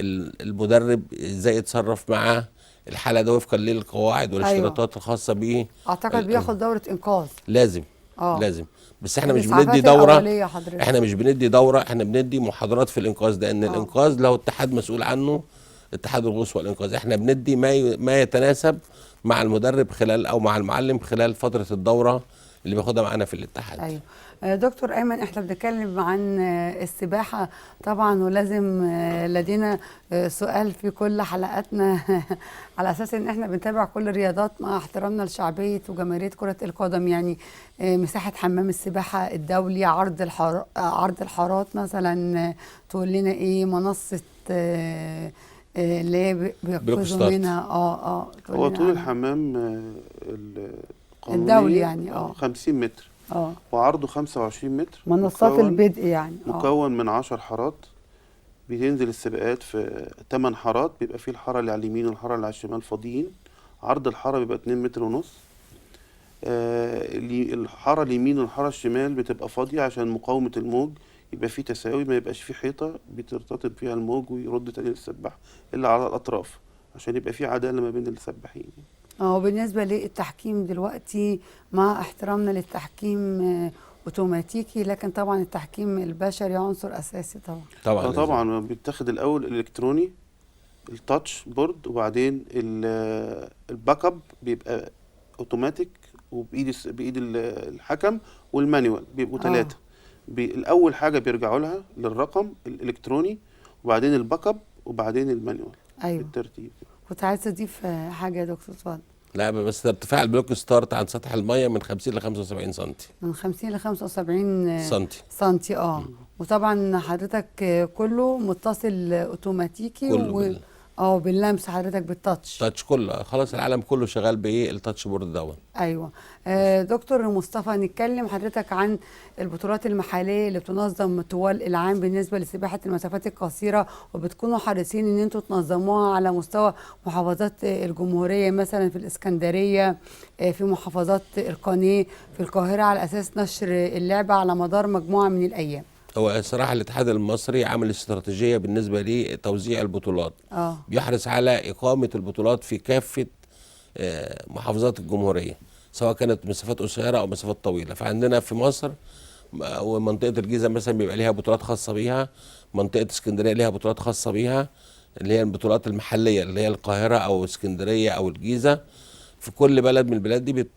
المدرب ازاي يتصرف مع الحاله ده وفقا للقواعد والاشتراطات الخاصه بيه. اعتقد بياخد دوره انقاذ. لازم اه لازم. بس احنا مش الإسعافات بندي دوره، الأولية حضرتك. احنا مش بندي دوره، احنا بندي محاضرات في الانقاذ ده، ان الانقاذ له اتحاد مسؤول عنه، اتحاد الغوص والانقاذ. احنا بندي ما يتناسب مع المدرب خلال او مع المعلم خلال فتره الدوره اللي بياخدها معانا في الاتحاد. ايوه. دكتور ايمن، احنا بنتكلم عن السباحه طبعا، ولازم لدينا سؤال في كل حلقاتنا على اساس ان احنا بنتابع كل الرياضات مع احترامنا لشعبيه وجماهيريه كره القدم. يعني مساحه حمام السباحه الدولي، عرض الحارات مثلا، تقول لنا ايه؟ منصه اللي هي بيقفزوا منها. هو طول الحمام الدولي يعني 50 متر وعرضه 25 متر. منصات البدء يعني مكون من 10 حارات. بتنزل السباقات في 8 حارات، بيبقى فيه الحاره اللي على اليمين والحاره اللي على الشمال فاضيين. عرض الحاره بيبقى 2 متر ونص. الحاره اليمين والحاره الشمال بتبقى فاضيه عشان مقاومه الموج، يبقى فيه تساوي، ما يبقاش فيه حيطه بترتطم فيها الموج ويرد تاني للسباح الا على الاطراف، عشان يبقى فيه عداله ما بين السباحين. بالنسبه للتحكيم دلوقتي، مع احترامنا للتحكيم اوتوماتيكي، لكن طبعا التحكيم البشري عنصر اساسي طبعا. طبعا بيتاخد الاول الالكتروني التاتش بورد، وبعدين الباك اب بيبقى اوتوماتيك بايد الحكم، والمانيوال بيبقوا 3. الاول حاجه بيرجعوا لها للرقم الالكتروني، وبعدين الباك اب، وبعدين المانيوال. ايوه بالترتيب. كنت عايز تضيف حاجه يا دكتور؟ اتفضل. لا، بس ارتفاع البلوك ستارت عن سطح الميه من 50 ل 75 سم. من 50 ل 75 سنتي. وطبعا حضرتك كله متصل اوتوماتيكي كله باللمس، حضرتك بالتاتش. تاتش كله، خلاص العالم كله شغال بايه؟ التاتش بورد دوت. ايوه. دكتور مصطفى، نتكلم حضرتك عن البطولات المحليه اللي بتنظم طوال العام بالنسبه لسباحه المسافات القصيره، وبتكونوا حريصين ان انتوا تنظموها على مستوى محافظات الجمهوريه، مثلا في الاسكندريه، في محافظات القناه، في القاهره، على اساس نشر اللعبه على مدار مجموعه من الايام. هو الصراحه الاتحاد المصري عامل استراتيجيه بالنسبه لتوزيع البطولات. بيحرص على اقامه البطولات في كافه محافظات الجمهوريه، سواء كانت مسافات قصيره او مسافات طويله. فعندنا في مصر ومنطقه الجيزه مثلا بيبقى ليها بطولات خاصه بيها، منطقه اسكندريه ليها بطولات خاصه بيها، اللي هي البطولات المحليه اللي هي القاهره او اسكندريه او الجيزه. في كل بلد من البلاد دي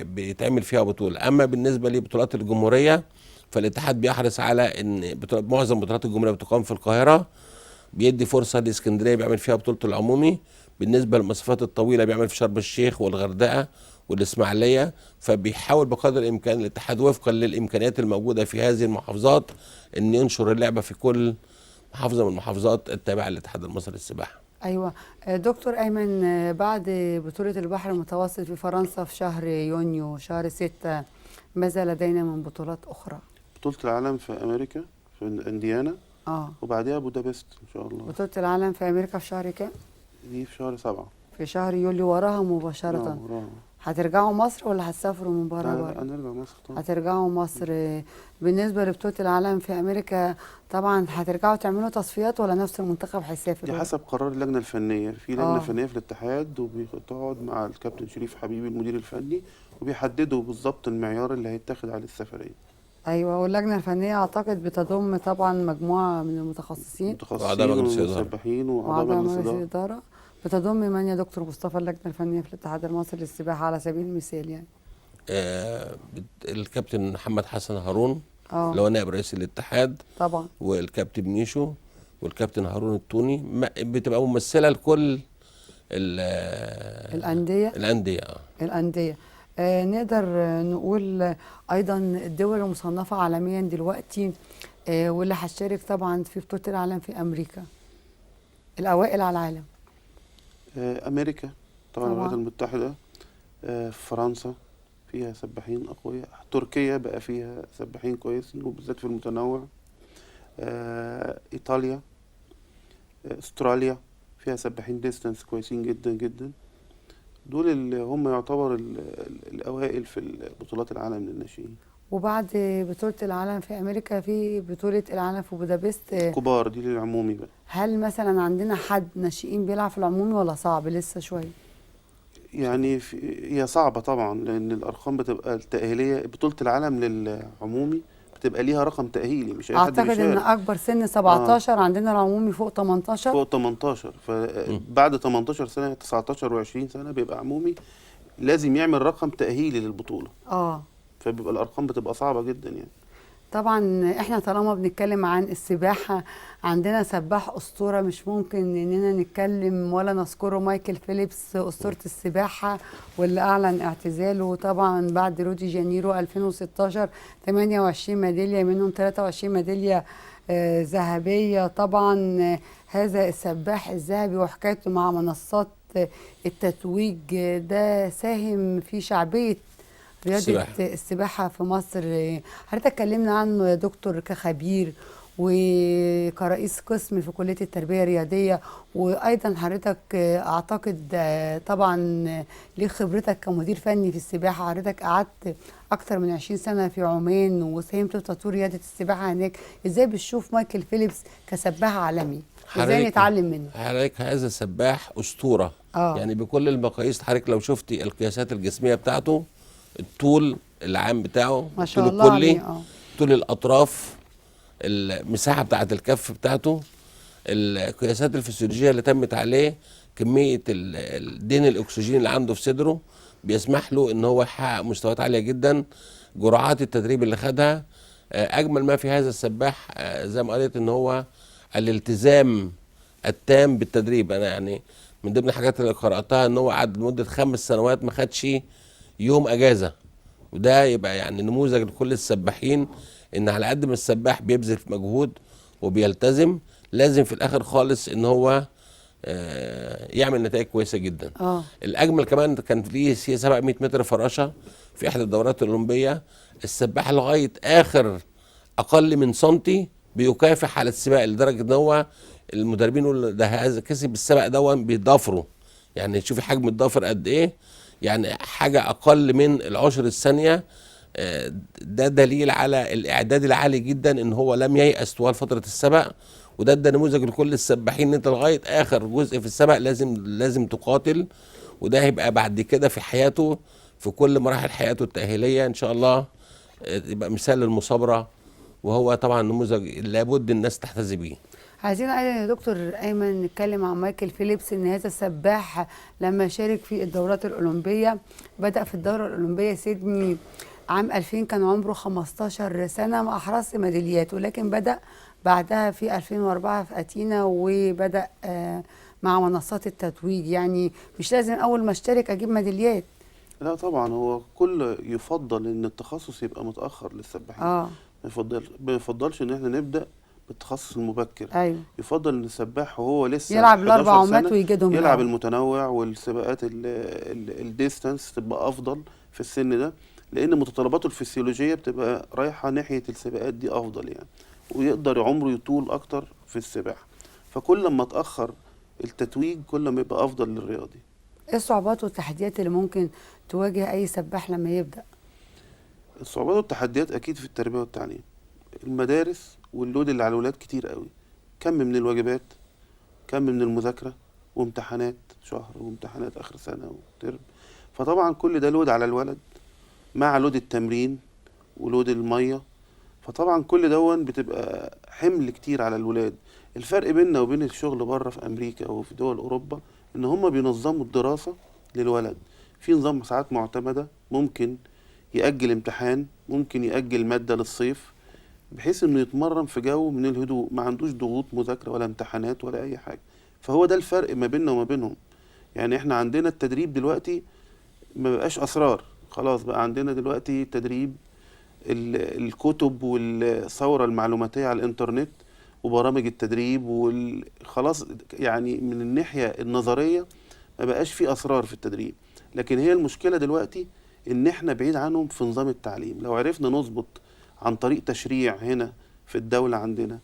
بيتعمل فيها بطوله. اما بالنسبه لبطولات الجمهوريه، فالاتحاد بيحرص على ان معظم بطولات الجمهوريه بتقام في القاهره، بيدي فرصه لاسكندريه بيعمل فيها بطوله العمومي. بالنسبه للمسافات الطويله بيعمل في شرم الشيخ والغردقه والاسماعيليه. فبيحاول بقدر الامكان الاتحاد وفقا للامكانيات الموجوده في هذه المحافظات ان ينشر اللعبه في كل محافظه من المحافظات التابعه للاتحاد المصري للسباحه. ايوه. دكتور ايمن، بعد بطوله البحر المتوسط في فرنسا في شهر يونيو شهر 6، ماذا لدينا من بطولات اخرى؟ بطولة العالم في أمريكا في إنديانا. وبعدها بودابست إن شاء الله. بطولة العالم في أمريكا في شهر كام؟ دي في شهر 7. في شهر يوليو، وراها مباشرة. وراها. هترجعوا مصر ولا هتسافروا من بره؟ لا، هنرجع مصر طبعا. هترجعوا مصر. بالنسبة لبطولة العالم في أمريكا، طبعا هترجعوا تعملوا تصفيات ولا نفس المنتخب هيسافر؟ دي حسب قرار اللجنة الفنية. في لجنة فنية في الاتحاد، وبتقعد مع الكابتن شريف حبيبي المدير الفني، وبيحددوا بالظبط المعيار اللي هيتاخد عليه السفرية. ايوه. واللجنه الفنيه اعتقد بتضم طبعا مجموعه من المتخصصين ومسبحين واعضاء مجلس الاداره. بتضم من يا دكتور مصطفى اللجنه الفنيه في الاتحاد المصري للسباحه على سبيل المثال يعني؟ الكابتن محمد حسن هارون اللي هو نائب رئيس الاتحاد طبعا، والكابتن ميشو والكابتن هارون التوني. بتبقى ممثله لكل الانديه. نقدر نقول ايضا الدول المصنفه عالميا دلوقتي واللي هتشارك طبعا في بطوله العالم في امريكا، الاوائل على العالم. امريكا طبعا، الولايات المتحده، فرنسا فيها سباحين اقوياء، تركيا بقى فيها سباحين كويسين وبالذات في المتنوع، ايطاليا، استراليا فيها سباحين ديستانس كويسين جدا جدا. دول اللي هم يعتبر الاوائل في بطولات العالم للناشئين. وبعد بطولة العالم في أمريكا في بطولة العالم في بودابست. كبار دي للعمومي بقى. هل مثلا عندنا حد ناشئين بيلعب في العمومي ولا صعب لسه شوية؟ يعني هي صعبة طبعا، لأن الأرقام بتبقى التأهيلية. بطولة العالم للعمومي بتبقى ليها رقم تأهيلي، مش أي حد أعتقد إن بيشارك. أكبر سن 17، عندنا العمومي فوق 18. فوق 18، فبعد 18 سنة 19 و20 سنة بيبقى عمومي، لازم يعمل رقم تأهيلي للبطولة. فبيبقى الأرقام بتبقى صعبة جدا يعني. طبعا احنا طالما بنتكلم عن السباحة، عندنا سباح أسطورة مش ممكن اننا نتكلم ولا نذكره، مايكل فيليبس أسطورة السباحة، واللي أعلن اعتزاله طبعا بعد رودي جانيرو 2016. 28 ميدالية، منهم 23 ميدالية ذهبية. طبعا هذا السباح الذهبي وحكايته مع منصات التتويج ده ساهم في شعبية رياضة السباحة في مصر. حضرتك اتكلمنا عنه يا دكتور كخبير وكرئيس قسم في كلية التربية الرياضية، وأيضا حضرتك أعتقد طبعا ليه خبرتك كمدير فني في السباحة. حضرتك قعدت أكتر من 20 سنة في عمان وساهمت في تطوير رياضة السباحة هناك. إزاي بتشوف مايكل فيليبس كسباح عالمي؟ إزاي نتعلم منه؟ حضرتك هذا سباح أسطورة. يعني بكل المقاييس. حضرتك لو شفتي القياسات الجسمية بتاعته، الطول العام بتاعه، ما شاء الطول الله الكلي، عليه. طول الأطراف، المساحة بتاعة الكف بتاعته، القياسات الفسيولوجية اللي تمت عليه، كمية الدين الأكسجين اللي عنده في صدره بيسمح له إن هو يحقق مستويات عالية جدا. جرعات التدريب اللي خدها، أجمل ما في هذا السباح زي ما قالت إن هو الالتزام التام بالتدريب. أنا يعني من ضمن الحاجات اللي قرأتها إن هو قعد لمدة 5 سنوات ما خدش يوم اجازه، وده يبقى يعني نموذج لكل السباحين، ان على قد ما السباح بيبذل مجهود وبيلتزم، لازم في الاخر خالص ان هو يعمل نتائج كويسه جدا. الاجمل كمان كان في 700 متر فراشه في احدى الدورات الاولمبيه، السباح لغايه اخر اقل من سنتي بيكافح على السباق، لدرجه ان هو المدربين يقولوا ده هذا كسب السباق ده بيضافره. يعني شوفي حجم الضافر قد ايه، يعني حاجة أقل من العشر الثانية. ده دليل على الإعداد العالي جدا، إن هو لم ييأس طوال فترة السبق. وده نموذج لكل السباحين، إن أنت لغاية آخر جزء في السبق لازم تقاتل. وده هيبقى بعد كده في حياته، في كل مراحل حياته التأهيلية إن شاء الله، يبقى مثال للمثابرة. وهو طبعا نموذج لابد الناس تحتذي بيه. عايزين ايضا يا دكتور ايمن نتكلم عن مايكل فيليبس، ان هذا السباح لما شارك في الدورات الاولمبيه، بدا في الدوره الاولمبيه سيدني عام 2000 كان عمره 15 سنه، ما احرز ميداليات، ولكن بدا بعدها في 2004 في اتينا، وبدا مع منصات التتويج. يعني مش لازم اول ما اشترك اجيب ميداليات. لا طبعا، هو يفضل ان التخصص يبقى متاخر للسباحين. ما يفضلش ان احنا نبدا بالتخصص المبكر. أيوة. يفضل ان السباح وهو لسه يلعب الاربع عومات ويجدهم، يلعب المتنوع والسباقات الديستانس تبقى افضل في السن ده، لان متطلباته الفسيولوجيه بتبقى رايحه ناحيه السباقات دي افضل يعني، ويقدر عمره يطول اكتر في السباحه. فكل ما اتاخر التتويج كل ما يبقى افضل للرياضي. ايه الصعوبات والتحديات اللي ممكن تواجه اي سباح لما يبدا؟ الصعوبات والتحديات اكيد في التربيه والتعليم. المدارس واللود اللي على الولاد كتير قوي، كم من الواجبات، كم من المذاكره، وامتحانات شهر، وامتحانات اخر سنه وترم. فطبعا كل ده لود على الولد، مع لود التمرين ولود الميه. فطبعا كل دون بتبقى حمل كتير على الولاد. الفرق بيننا وبين الشغل بره في امريكا وفي دول اوروبا ان هم بينظموا الدراسه للولد في نظام ساعات معتمده، ممكن يأجل امتحان، ممكن يأجل ماده للصيف، بحيث انه يتمرن في جو من الهدوء، ما عندوش ضغوط مذاكره ولا امتحانات ولا اي حاجه. فهو ده الفرق ما بيننا وما بينهم. يعني احنا عندنا التدريب دلوقتي ما بقاش اسرار، خلاص بقى عندنا دلوقتي تدريب، الكتب والثوره المعلوماتيه على الانترنت وبرامج التدريب خلاص. يعني من الناحيه النظريه ما بقاش في اسرار في التدريب. لكن هي المشكله دلوقتي ان احنا بعيد عنهم في نظام التعليم. لو عرفنا نظبط عن طريق تشريع هنا في الدولة عندنا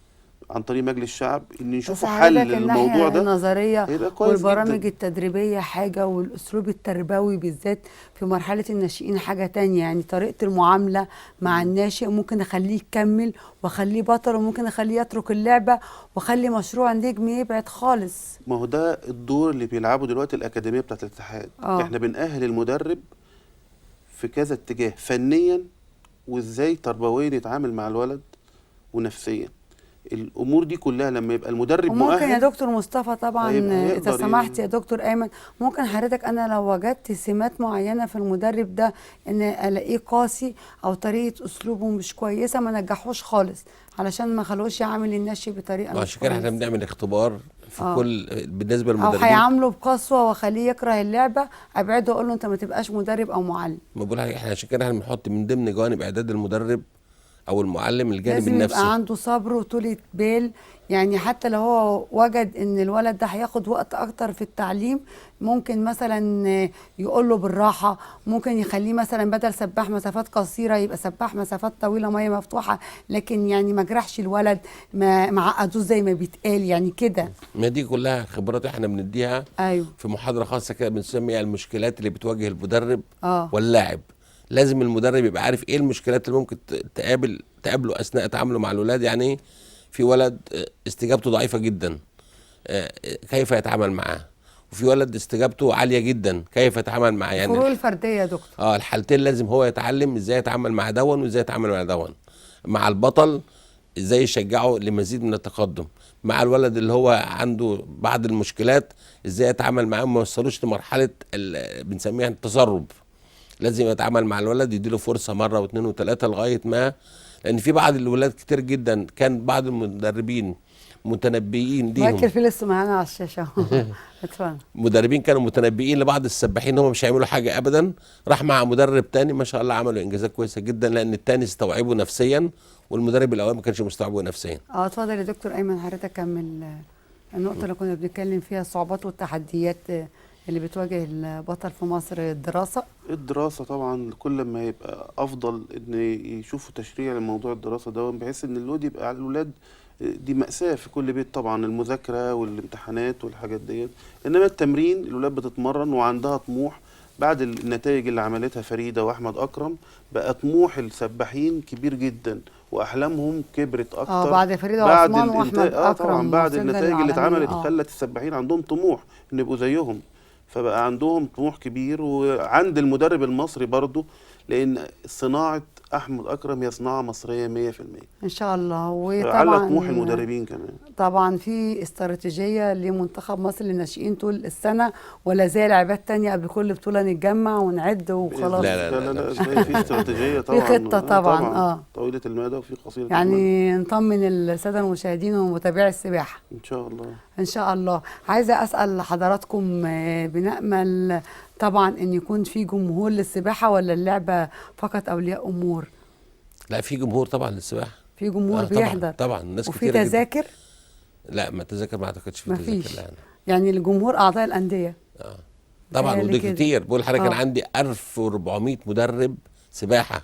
عن طريق مجلس الشعب ان بس يشوفوا حضرتك حل الناحية للموضوع ده النظرية هيبقى كويس والبرامج جدا. التدريبية حاجة، والأسلوب التربوي بالذات في مرحلة الناشئين حاجة تانية. يعني طريقة المعاملة مع الناشئ ممكن أخليه يكمل وأخليه بطل، وممكن أخليه يترك اللعبة وأخلي مشروع نجم يبعد خالص. ما هو ده الدور اللي بيلعبه دلوقتي الأكاديمية بتاعت الاتحاد. احنا بنأهل المدرب في كذا اتجاه، فنيا وازاي تربويا يتعامل مع الولد ونفسيا. الامور دي كلها لما يبقى المدرب وممكن يا مؤهل دكتور مصطفى طبعا اذا هيقدر سمحت يا دكتور ايمن، ممكن حضرتك انا لو وجدت سمات معينه في المدرب ده ان الاقيه قاسي او طريقه اسلوبه مش كويسه ما نجحوش خالص، علشان ما خلوش يعامل الناشئ بطريقه مش عشان كده احنا كويسه. بنعمل اختبار في كل بالنسبه او للمدربين. هيعامله بقسوه واخليه يكره اللعبه، ابعده واقول له انت ما تبقاش مدرب او معلم. ما بقول لك احنا عشان كده احنا بنحط من ضمن جوانب اعداد المدرب او المعلم الجانب لازم النفسي. يبقى عنده صبر وطولة بال. يعني حتى لو هو وجد ان الولد ده هياخد وقت اكتر في التعليم، ممكن مثلا يقول له بالراحه، ممكن يخليه مثلا بدل سباح مسافات قصيره يبقى سباح مسافات طويله ميه مفتوحه، لكن يعني ما جرحش الولد، ما عقدوش زي ما بيتقال يعني كده. ما دي كلها خبرات احنا بنديها. ايوه في محاضره خاصه كده بنسميها المشكلات اللي بتواجه المدرب اه واللاعب. لازم المدرب يبقى عارف ايه المشكلات اللي ممكن تقابله اثناء تعامله مع الولاد. يعني في ولد استجابته ضعيفه جدا، كيف يتعامل معاه؟ وفي ولد استجابته عاليه جدا، كيف يتعامل معاه؟ يعني الفروق الفرديه يا دكتور. الحالتين لازم هو يتعلم ازاي يتعامل مع دون وازاي يتعامل مع دون. مع البطل ازاي يشجعه لمزيد من التقدم، مع الولد اللي هو عنده بعض المشكلات ازاي يتعامل معاه وما يوصلوش لمرحله بنسميها التسرب. لازم يتعامل مع الولد، يديله فرصه مره واثنين وثلاثه لغايه ما، لان في بعض الولاد كتير جدا كان بعض المدربين متنبئين ليهم. مايكل فيليس معانا على الشاشه اتفضل. مدربين كانوا متنبئين لبعض السباحين هم مش هيعملوا حاجه ابدا، راح مع مدرب تاني ما شاء الله عملوا انجازات كويسه جدا، لان التاني استوعبه نفسيا والمدرب الاول ما كانش مستوعبه نفسيا. اتفضل يا دكتور ايمن، حضرتك كمل النقطه اللي كنا بنتكلم فيها، الصعوبات والتحديات اللي بتواجه البطل في مصر. الدراسة طبعا كل ما يبقى أفضل إن يشوفوا تشريع لموضوع الدراسة ده، بحيث إن اللود يبقى على الولاد. دي مأساة في كل بيت طبعا، المذاكرة والامتحانات والحاجات ديت. إنما التمرين الولاد بتتمرن وعندها طموح. بعد النتائج اللي عملتها فريدة وأحمد أكرم بقى طموح السباحين كبير جدا وأحلامهم كبرت أكتر. بعد فريدة وعثمان وأحمد أكرم طبعا بعد النتائج اللي اتعملت خلت خلت السباحين عندهم طموح إن يبقوا زيهم، فبقى عندهم طموح كبير. وعند المدرب المصري برضو، لأن صناعة أحمد أكرم هي صناعة مصرية 100%. إن شاء الله. على وطبعا طموح المدربين كمان. طبعا في استراتيجية لمنتخب مصر للناشئين طول السنة، ولا زي لعبات تانية قبل كل بطولة نتجمع ونعد وخلاص؟ لا في استراتيجية طبعا. في خطة طبعا طويلة المدى وفي قصيرة يعني المدى. نطمن السادة المشاهدين ومتابعي السباحة إن شاء الله. إن شاء الله. عايزة أسأل حضراتكم، بنأمل طبعا ان يكون في جمهور للسباحه، ولا اللعبه فقط اولياء امور؟ لا في جمهور طبعا للسباحه، في جمهور بيحضر طبعا الناس وفي كتير تذاكر جدا. لا ما تذاكر ما اعتقدش في تذاكر. لا يعني الجمهور اعضاء الانديه طبعا، ودي كتير. بقول لحضرتك انا عندي 1400 مدرب سباحه.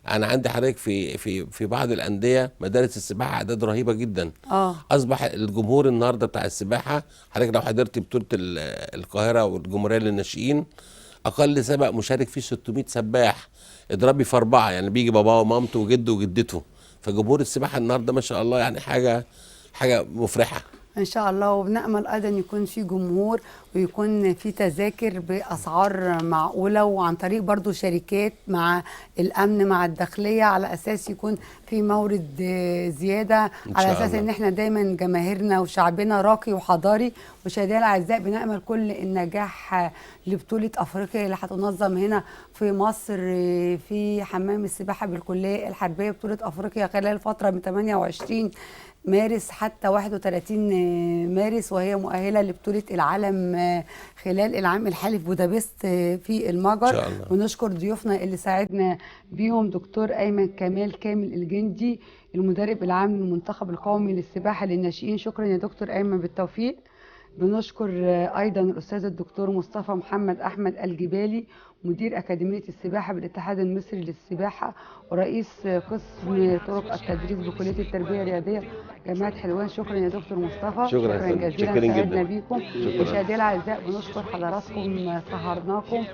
انا عندي حضرتك في بعض الانديه مدارس السباحه اعداد رهيبه جدا. اصبح الجمهور النهارده بتاع السباحه، حضرتك لو حضرت بطوله القاهره والجمهوريه للناشئين، اقل سباق مشارك فيه 600 سباح، اضربي في 4، يعني بيجي باباه ومامته وجده وجدته. فجمهور السباحه النهارده ما شاء الله يعني حاجه مفرحه ان شاء الله. وبنأمل ايضا يكون في جمهور ويكون في تذاكر باسعار معقوله، وعن طريق برضو شركات مع الامن مع الداخليه، على اساس يكون في مورد زياده، على اساس ان احنا دايما جماهيرنا وشعبنا راقي وحضاري. مشاهدينا الاعزاء، بنأمل كل النجاح لبطوله افريقيا اللي هتنظم هنا في مصر في حمام السباحه بالكليه الحربيه، بطوله افريقيا خلال الفتره من 28 مارس حتى 31 مارس، وهي مؤهلة لبطولة العالم خلال العام الحالي في بودابست في المجر. ونشكر ضيوفنا اللي ساعدنا بيهم، دكتور أيمن كامل الجندي المدرب العام للمنتخب القومي للسباحة للناشئين. شكرا يا دكتور أيمن، بالتوفيق. بنشكر أيضا الأستاذ الدكتور مصطفى محمد أحمد الجبالي مدير أكاديمية السباحة بالاتحاد المصري للسباحة ورئيس قسم طرق التدريس بكلية التربية الرياضية جامعة حلوان. شكرا يا دكتور مصطفى، شكرا يا فندم. جزيلا، شاكرين سعدنا جدا. بيكم. شكرا. مشاهدينا الأعزاء بنشكر حضراتكم، سهرناكم.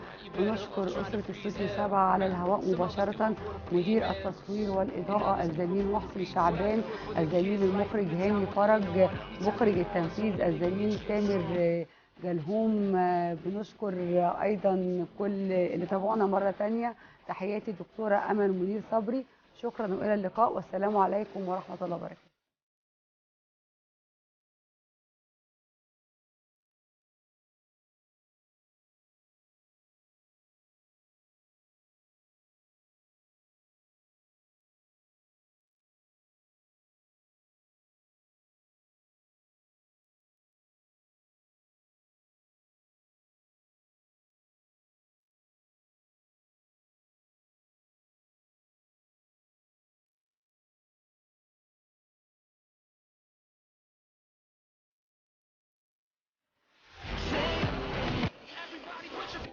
ونشكر أسرة استوديو 7 على الهواء مباشرة، مدير التصوير والإضاءة الزميل محسن شعبان، الزميل المخرج هاني فرج، مخرج التنفيذ الزميل تامر جلهوم. بنشكر أيضا كل اللي تابعونا مرة تانية. تحياتي دكتورة أمل منير صبري. شكرا وإلى اللقاء، والسلام عليكم ورحمة الله وبركاته.